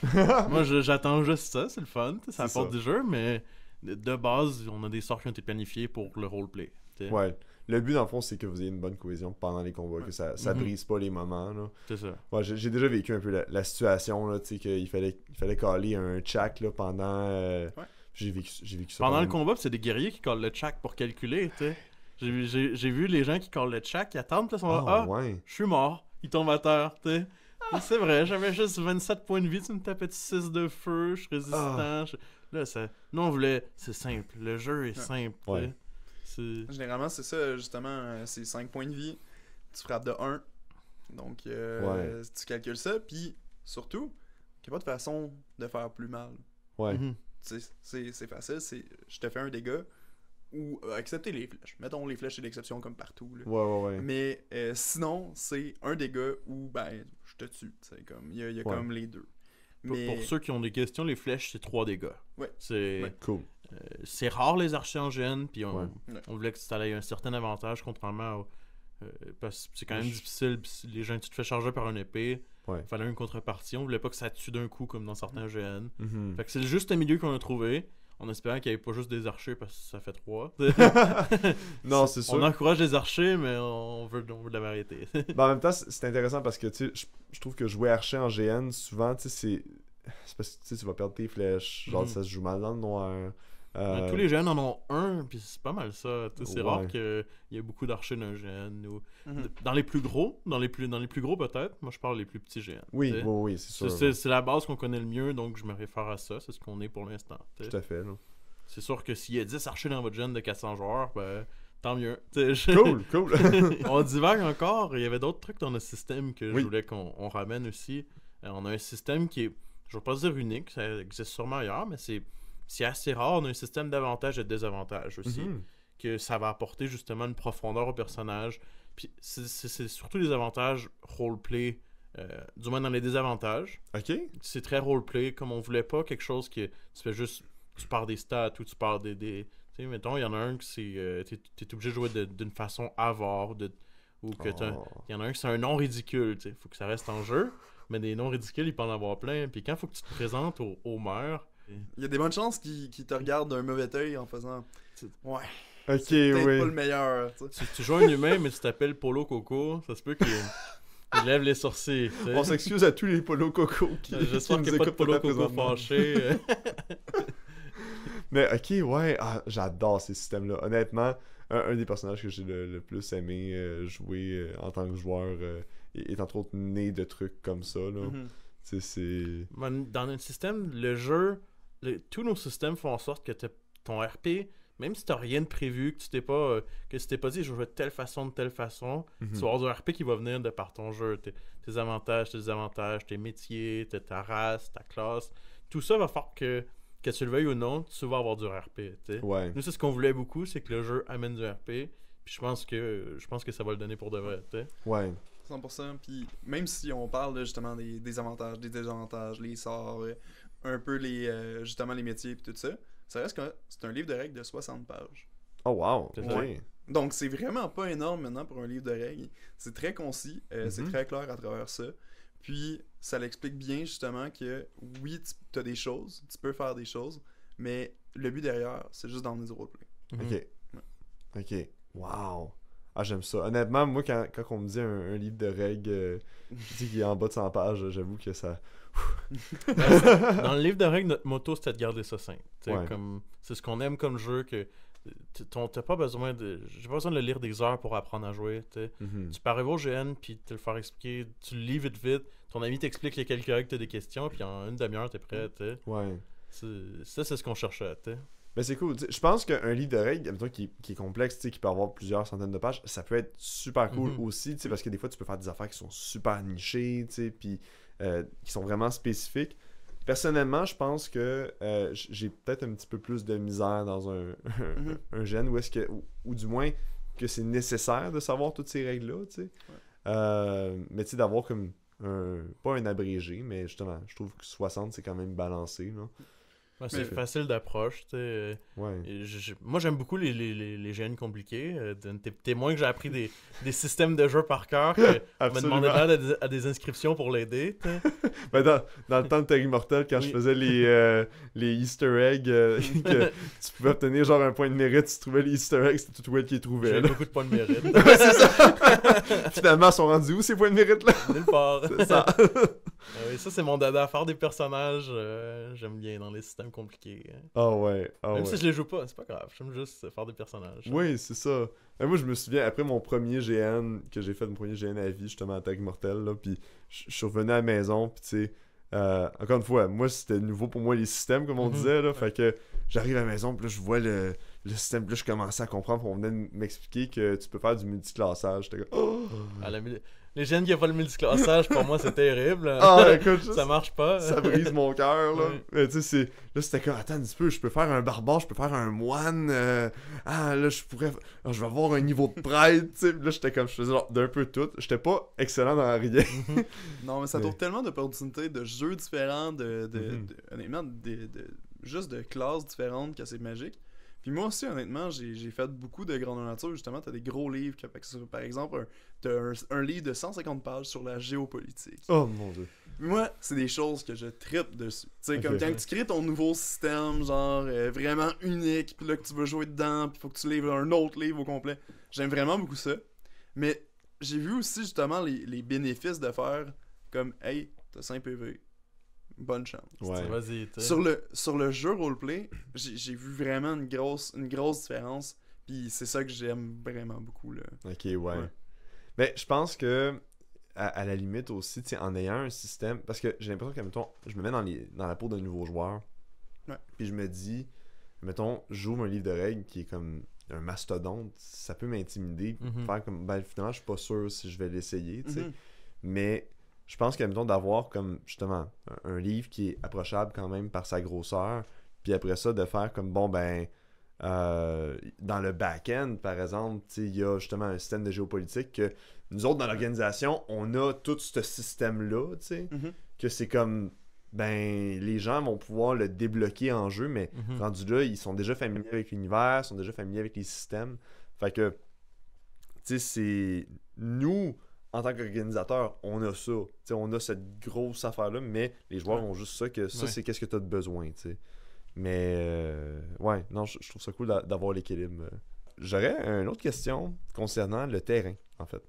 Moi, j'attends juste ça, c'est le fun, tu sais, ça C'est apporte ça. du jeu, mais de base, on a des sorts qui ont été planifiés pour le roleplay. Tu sais. Ouais. Le but, dans le fond, c'est que vous ayez une bonne cohésion pendant les combats, Ouais. que ça Mhm. brise pas les moments, là. C'est ça. Ouais, j'ai déjà vécu un peu la situation, là, tu sais, qu'il fallait caler un check, là, pendant... Ouais. J'ai vécu ça Pendant le pendant- combat, c'est des guerriers qui collent le check pour calculer, tu sais. J'ai vu les gens qui collent le check, ils attendent, puis ils sont là, Ah, ah, ouais. je suis mort, ils tombent à terre, tu sais. C'est vrai, j'avais juste 27 points de vie, tu me tapais de 6 de feu, je suis résistant. Ah. Là, ça... Nous, on voulait... C'est simple, le jeu est simple, tu sais. Ouais. C'est... Généralement, c'est ça, justement, c'est 5 points de vie, tu frappes de 1. Donc, tu calcules ça, puis surtout, il n'y a pas de façon de faire plus mal. Ouais. Mhm. Tu sais, c'est facile, c'est je te fais un dégât ou accepter les flèches. Mettons les flèches, c'est l'exception comme partout. Là. Ouais. Mais sinon, c'est un dégât ou ben, je te tue. C'est comme, il y a Ouais. comme les deux. Mais Pour ceux qui ont des questions, les flèches, c'est 3 dégâts. Ouais. C'est... Ouais. Cool. C'est rare les archers en GN, puis Ouais. on voulait que ça ait un certain avantage, contrairement au... parce que c'est quand même difficile, pis si les gens, tu te fais charger par une épée, Ouais. il fallait une contrepartie, on voulait pas que ça tue d'un coup comme dans certains GN. Mhm. Fait que c'est le juste milieu qu'on a trouvé, en espérant qu'il n'y ait pas juste des archers parce que ça fait 3. Non, c'est sûr. On encourage les archers, mais on veut de la variété. Ben, en même temps, c'est intéressant parce que, tu sais, je trouve que jouer archer en GN, souvent, tu sais, c'est parce que, tu sais, tu vas perdre tes flèches, genre, Mhm. ça se joue mal dans le noir. Ben, tous les GN en ont un, puis c'est pas mal ça. Tu sais, c'est Ouais. rare qu'il y ait beaucoup d'archers dans un GN. Ou... Mhm. Dans les plus gros, dans les plus gros peut-être, moi je parle des plus petits GN. Oui, tu sais. oui, c'est sûr. C'est la base qu'on connaît le mieux, donc je me réfère à ça, c'est ce qu'on est pour l'instant. tu sais. Tout à fait, là. C'est sûr que s'il y a 10 archers dans votre GN de 400 joueurs, ben tant mieux. Tu sais, Cool. On divague encore, il y avait d'autres trucs dans notre système que Oui. je voulais qu'on ramène aussi. On a un système qui est, je vais pas dire unique, ça existe sûrement ailleurs, mais c'est assez rare. On a un système d'avantages et de désavantages aussi, Mhm. que ça va apporter justement une profondeur au personnage. Puis c'est surtout les avantages roleplay, du moins dans les désavantages. Ok. C'est très roleplay, comme on voulait pas quelque chose que tu fais juste, tu pars des stats ou tu pars des tu sais, mettons, il y en a un que c'est, t'es obligé de jouer d'une façon avare, ou que Oh. il y en a un que c'est un nom ridicule, tu sais, faut que ça reste en jeu, mais des noms ridicules, il peut en avoir plein, puis quand faut que tu te présentes au maire, il y a des bonnes chances qu'ils te regardent d'un mauvais œil en faisant ouais, Ok, peut-être oui. pas le meilleur. Tu sais. tu joues un humain, mais tu t'appelles Polo Coco, ça se peut qu'il il lève les sourcils, tu sais. On s'excuse à tous les polos coco qui J'espère qui qu'il nous n'y a pas de écoutent Polo là Coco présentement. fâché. Mais ok, ouais, j'adore ces systèmes-là. Honnêtement, un des personnages que j'ai le plus aimé jouer en tant que joueur est entre autres né de trucs comme ça, là. Mhm. Tu sais, c'est... Dans notre système, le jeu, tous nos systèmes font en sorte que ton RP, même si t'as rien de prévu, que tu t'es pas, que tu t'es pas dit je vais de telle façon, tu vas avoir du RP qui va venir de par ton jeu, tes avantages, tes désavantages, tes métiers, ta race, ta classe, tout ça va faire que tu le veuilles ou non, tu vas avoir du RP, tu sais. Ouais. Nous, c'est ce qu'on voulait beaucoup, c'est que le jeu amène du RP, puis je pense que ça va le donner pour de vrai, tu sais. Ouais. 100%. Puis même si on parle là, justement des avantages, des désavantages, les sorts, un peu justement les métiers et tout ça, ça reste que c'est un livre de règles de 60 pages. Oh wow. C'est Ok. ça. Donc c'est vraiment pas énorme maintenant pour un livre de règles. C'est très concis, c'est très clair à travers ça. Puis ça l'explique bien justement que oui, tu as des choses, tu peux faire des choses, mais le but derrière, c'est juste d'emmener du roleplay. Ok. Ok. Wow. Ah, j'aime ça. Honnêtement, moi, quand on me dit un livre de règles qui est en bas de 100 pages, j'avoue que ça... Dans le livre de règles, notre motto, c'était de garder ça simple. Ouais. C'est ce qu'on aime comme jeu, que t'as pas besoin de... J'ai pas besoin de le lire des heures pour apprendre à jouer, t'sais. Mhm. Tu peux arriver au GN, puis te le faire expliquer, tu le lis vite, ton ami t'explique les quelques règles, t'as des questions, puis en une demi-heure, t'es prêt, t'sais. Ouais. Ça, c'est ce qu'on cherchait, t'sais. Ben c'est cool. T'sais, je pense qu'un livre de règles, mettons, qui est complexe, qui peut avoir plusieurs centaines de pages, ça peut être super cool Mhm. aussi, parce que des fois, tu peux faire des affaires qui sont super nichées, puis qui sont vraiment spécifiques. Personnellement, je pense que j'ai peut-être un petit peu plus de misère dans un gène où est-ce que, ou du moins que c'est nécessaire de savoir toutes ces règles-là, tu sais. Mais tu sais, d'avoir comme pas un abrégé, mais justement, je trouve que 60 c'est quand même balancé, là. Ouais, c'est Mais- facile d'approche, tu sais. Ouais. Et moi, j'aime beaucoup les GN compliqués. T'es moins que j'ai appris des systèmes de jeu par cœur que me Absolument. demander à des inscriptions pour l'aider. tu sais. Ben, dans le temps de Terry Mortel, quand je Oui. faisais les Easter eggs, que tu pouvais obtenir genre un point de mérite si tu trouvais les Easter eggs, c'était tout Will qui les trouvait. J'ai là. beaucoup de points de mérite. Finalement, ils sont rendus où ces points de mérite-là? Nulle part. C'est ça. Oui, ça, c'est mon dada. Faire des personnages, j'aime bien dans les systèmes compliqués. Ah ouais. Ah Même ouais. si je les joue pas, c'est pas grave. J'aime juste faire des personnages. Oui, c'est ça. Moi, je me souviens, après mon premier GN, que j'ai fait mon premier GN à vie, justement, Attaque Mortelle, là, puis je suis revenu à la maison, puis tu sais, encore une fois, moi, c'était nouveau pour moi les systèmes, comme on Mhm. disait, là, fait que j'arrive à la maison, puis là, je vois le système, puis là, je commençais à comprendre, puis on venait de m'expliquer que tu peux faire du multiclassage. J'étais comme, oh! À les jeunes qui n'ont pas le multiclassage, pour moi, c'est terrible. Ah, écoute, Ça marche pas. ça brise mon cœur, là. Ouais. Mais tu sais, là, c'était comme, attends un petit peu, je peux faire un barbare, je peux faire un moine, là, je pourrais, je vais avoir un niveau de prêtre, tu sais. Là, j'étais comme, je faisais genre d'un peu tout. J'étais pas excellent dans rien. Non, mais ça Mais- t'ouvre tellement d'opportunités, de jeux différents, Mhm. honnêtement, juste de classes différentes que c'est magique. Puis moi aussi, honnêtement, j'ai fait beaucoup de grandeur nature. Justement, t'as des gros livres. Fait que par exemple, t'as un livre de 150 pages sur la géopolitique. Oh mon dieu. Moi, c'est des choses que je trippe dessus. Tu sais, Ok. comme quand tu crées ton nouveau système, genre vraiment unique, puis là que tu veux jouer dedans, puis faut que tu livres un autre livre au complet. J'aime vraiment beaucoup ça. Mais j'ai vu aussi justement les bénéfices de faire comme, hey, t'as 5 PV. Bonne chance. Ouais. Vas-y, tu sais. Sur le jeu roleplay, j'ai vu vraiment une grosse différence. Puis c'est ça que j'aime vraiment beaucoup. Là. Ok, ouais. Ouais. Mais je pense que, à la limite aussi, tu sais, en ayant un système. Parce que j'ai l'impression que, mettons, je me mets dans la peau d'un nouveau joueur. Ouais. Puis je me dis, mettons, j'ouvre un livre de règles qui est comme un mastodonte. Ça peut m'intimider. Mhm. Faire comme, ben finalement, je suis pas sûr si je vais l'essayer, tu sais. Mhm. Mais je pense que, mettons, d'avoir comme, justement, un livre qui est approchable quand même par sa grosseur. Puis après ça, de faire comme, bon, ben. Dans le back-end, par exemple, il y a justement un système de géopolitique que nous autres, dans l'organisation, on a tout ce système-là, tu sais, Mhm. que c'est comme, ben, les gens vont pouvoir le débloquer en jeu, mais Mhm. rendu là, ils sont déjà familiers avec l'univers, sont déjà familiers avec les systèmes. Fait que, tu sais, c'est... Nous, en tant qu'organisateurs, on a ça. Tu sais, on a cette grosse affaire-là, mais les joueurs Ouais. ont juste ça, que ça, Ouais. c'est qu'est-ce que tu as de besoin, tu sais. Mais, ouais, non, je trouve ça cool d'avoir l'équilibre. J'aurais une autre question concernant le terrain, en fait.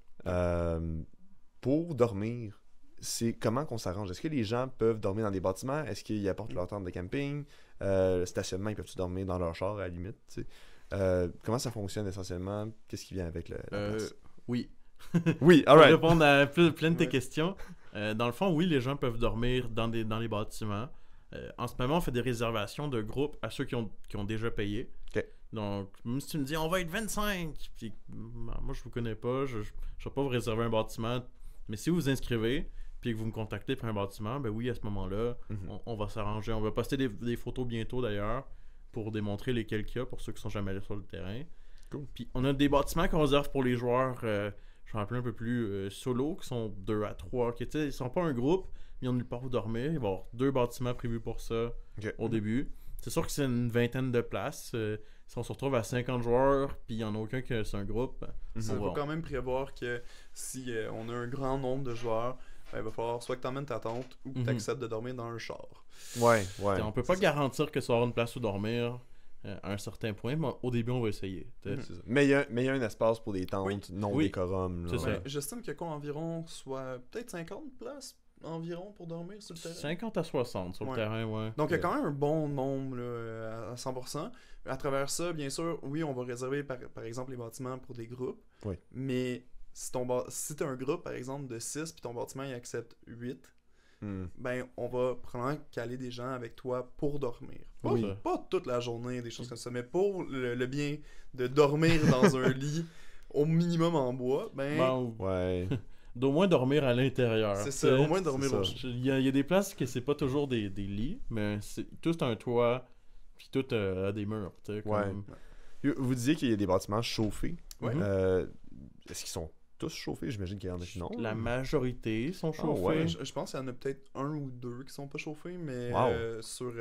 Pour dormir, c'est comment qu'on s'arrange? Est-ce que les gens peuvent dormir dans des bâtiments? Est-ce qu'ils apportent leur tente de camping? Le stationnement, ils peuvent-tu dormir dans leur char, à la limite? Tu sais? Comment ça fonctionne essentiellement? Qu'est-ce qui vient avec la place? Oui. Oui, Pour alright. répondre à plein de tes Ouais. questions, dans le fond, oui, les gens peuvent dormir dans les bâtiments. En ce moment, on fait des réservations de groupes à ceux qui ont déjà payé. Ok. Donc, même si tu me dis, on va être 25, puis moi, je vous connais pas, je ne vais pas vous réserver un bâtiment. Mais si vous vous inscrivez, puis que vous me contactez pour un bâtiment, ben oui, à ce moment-là, Mhm. on va s'arranger. On va poster des photos bientôt, d'ailleurs, pour démontrer lesquels qu'il y a, pour ceux qui sont jamais allés sur le terrain. Cool. Puis, on a des bâtiments qu'on réserve pour les joueurs... je vais rappeler un peu plus solo, qui sont 2 à 3, qui ils sont pas un groupe, mais ils ont nulle part où dormir. Il va y avoir 2 bâtiments prévus pour ça Ok. au début. C'est sûr que c'est une vingtaine de places. Si on se retrouve à 50 joueurs, puis il n'y en a aucun que c'est un groupe, Mhm. Il faut va. quand même prévoir que si on a un grand nombre de joueurs, ben, il va falloir soit que tu emmènes ta tente ou que Mhm. tu acceptes de dormir dans un char. Ouais, ouais. on peut pas garantir que ça aura une place où dormir à un certain point, mais au début, on va essayer. Mhm. C'est ça. Mais il y a un espace pour des tentes Oui. non Oui. décorum. là. C'est ça. Ouais, j'estime qu'il y a quoi environ, soit peut-être 50 places environ pour dormir sur le terrain. 50 à 60 sur le Ouais. terrain, ouais. Donc, il y a quand même un bon nombre là, à 100%. À travers ça, bien sûr, oui, on va réserver par exemple les bâtiments pour des groupes. Oui. Mais si tu as un groupe, par exemple, de 6 puis ton bâtiment il accepte 8, Hmm. ben on va probablement caler des gens avec toi pour dormir. Pas, Oui. pas toute la journée, des choses comme ça, mais pour le bien de dormir dans un lit au minimum en bois, ben Bon, Ouais. d'au moins dormir à l'intérieur. c'est tu ça, sais. au moins dormir c'est au ça. chaud. Il y a des places que c'est pas toujours des lits, mais c'est tout un toit, puis tout a des murs. Tu sais, comme... Vous disiez qu'il y a des bâtiments chauffés. Ouais. Mhm. Est-ce qu'ils sont tous chauffés? J'imagine qu'il y en a qui non. La majorité sont chauffés. ouais. Je pense qu'il y en a peut-être un ou deux qui sont pas chauffés, mais Wow. sur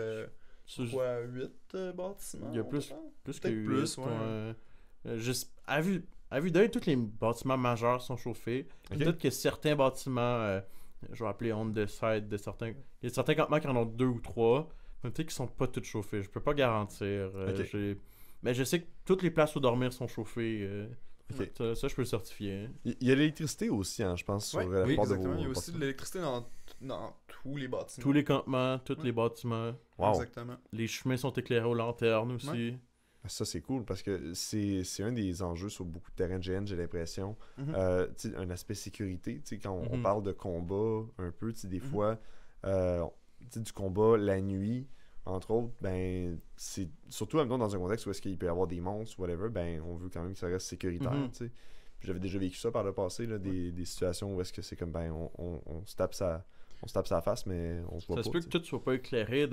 quoi, 8 bâtiments? Il y a on plus peut faire? que Peut-être 8. plus, ouais. À vue d'œil, tous les bâtiments majeurs sont chauffés. Ok. Peut-être que certains bâtiments, je vais appeler on the side de certains. Il y a certains campements qui en ont 2 ou 3. Mais peut-être qu'ils sont pas tous chauffés. Je peux pas garantir. Ok. Mais je sais que toutes les places où dormir sont chauffées. Ok. Ça, je peux le certifier. Il y a l'électricité aussi, hein, je pense, sur Ouais, la oui, plupart de exactement. vos Il y a aussi bâtiments. de l'électricité dans tous les bâtiments. Tous les campements, tous Ouais. les bâtiments. Wow. Exactement. Les chemins sont éclairés aux lanternes aussi. Ouais. Ça, c'est cool parce que c'est un des enjeux sur beaucoup de terrains de GN, j'ai l'impression. Mhm. Tu sais, un aspect sécurité, tu sais, quand on Mhm. parle de combat un peu, tu sais, des Mhm. fois, tu sais, du combat la nuit, entre autres, ben, c'est surtout mettons, dans un contexte où est-ce qu'il peut y avoir des monstres, whatever, ben, on veut quand même que ça reste sécuritaire, Mhm. tu sais. Puis j'avais déjà vécu ça par le passé, là, des situations où est-ce que c'est comme, ben, on se tape sa face, mais on se voit Ça pas. se peut tu que sais. tout soit pas éclairé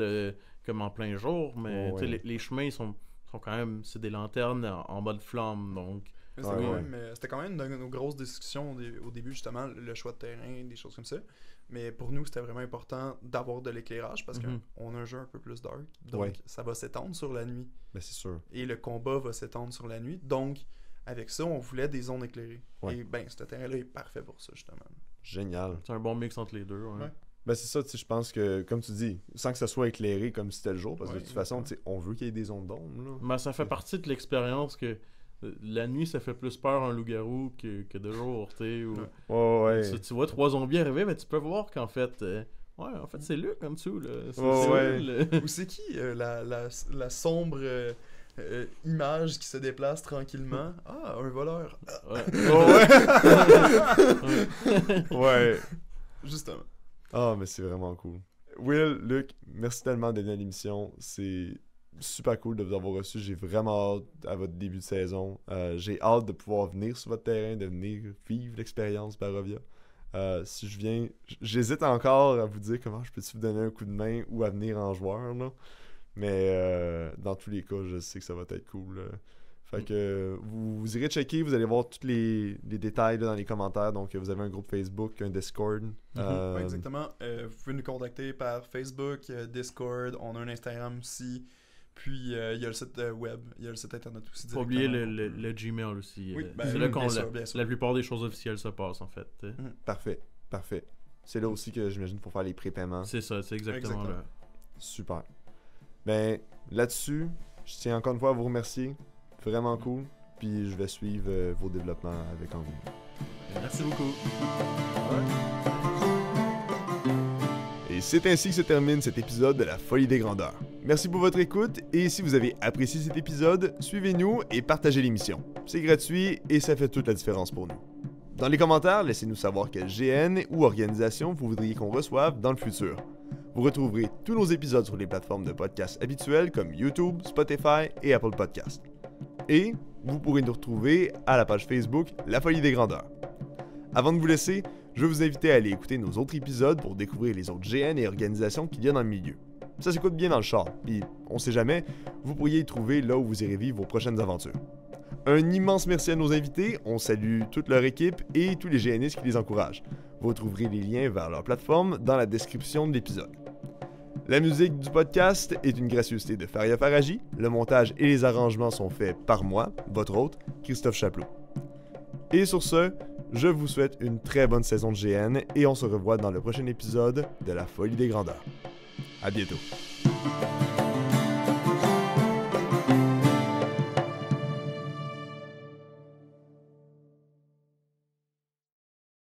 comme en plein jour, mais Ouais. tu sais, les chemins sont quand même. C'est des lanternes en mode flamme, donc. Mais Ouais, C'était quand ouais. même, c'était quand même une de nos grosses discussions au début, justement, le choix de terrain, des choses comme ça. Mais pour nous, c'était vraiment important d'avoir de l'éclairage parce Mhm. qu'on a un jeu un peu plus dark. Donc, Ouais. ça va s'étendre sur la nuit. Ben, c'est sûr. Et le combat va s'étendre sur la nuit. Donc, avec ça, on voulait des zones éclairées. Ouais. Et ben, ce terrain-là est parfait pour ça, justement. Génial. C'est un bon mix entre les deux. Ouais. Ouais. Ben c'est ça, tu sais, je pense que, comme tu dis, sans que ça soit éclairé comme si c'était le jour, parce que Ouais, de toute façon, tu sais, on veut qu'il y ait des zones d'ombre, là. Mais ça fait partie de l'expérience que la nuit, ça fait plus peur un loup-garou que de jour, tu sais. Ou... Ouais, ouais. Tu vois 3 zombies arriver, mais tu peux voir qu'en fait. En fait, c'est Luc en dessous, là. C'est Ouais, lui, Ou c'est qui la sombre image qui se déplace tranquillement? Ah, un voleur. Ah, Ouais. Ouais. justement. Ah, mais c'est vraiment cool. Will, Luc, merci tellement d'être venu à l'émission. C'est super cool de vous avoir reçu. J'ai vraiment hâte à votre début de saison. J'ai hâte de pouvoir venir sur votre terrain, de venir vivre l'expérience Barovia. Si je viens, j'hésite encore à vous dire comment je peux-tu vous donner un coup de main ou à venir en joueur, là. Mais dans tous les cas, je sais que ça va être cool. Fait que vous irez checker, vous allez voir tous les détails là, dans les commentaires. Donc vous avez un groupe Facebook, un Discord. Ouais, exactement. Vous pouvez nous contacter par Facebook, Discord, on a un Instagram aussi. Puis il y a le site web, il y a le site internet aussi. Faut oublier directement. le Gmail aussi. Oui, ben, c'est là bien qu'on sûr, bien sûr. la plupart des choses officielles se passent, en fait. Parfait, parfait. C'est là aussi que j'imagine pour faire les prépaiements. C'est ça, c'est exactement là. Super. Ben, là-dessus, je tiens encore une fois à vous remercier. Vraiment cool. Puis je vais suivre vos développements avec envie. Merci beaucoup. Et c'est ainsi que se termine cet épisode de La Folie des Grandeurs. Merci pour votre écoute et si vous avez apprécié cet épisode, suivez-nous et partagez l'émission. C'est gratuit et ça fait toute la différence pour nous. Dans les commentaires, laissez-nous savoir quelle GN ou organisation vous voudriez qu'on reçoive dans le futur. Vous retrouverez tous nos épisodes sur les plateformes de podcasts habituelles comme YouTube, Spotify et Apple Podcasts. Et vous pourrez nous retrouver à la page Facebook La Folie des Grandeurs. Avant de vous laisser, je vais vous inviter à aller écouter nos autres épisodes pour découvrir les autres GN et organisations qu'il y a dans le milieu. Ça s'écoute bien dans le char, puis on sait jamais, vous pourriez y trouver là où vous irez vivre vos prochaines aventures. Un immense merci à nos invités, on salue toute leur équipe et tous les GNistes qui les encouragent. Vous retrouverez les liens vers leur plateforme dans la description de l'épisode. La musique du podcast est une gracieuseté de Faria Faraji. Le montage et les arrangements sont faits par moi, votre hôte, Christophe Chapelot. Et sur ce, je vous souhaite une très bonne saison de GN et on se revoit dans le prochain épisode de La Folie des Grandeurs. À bientôt.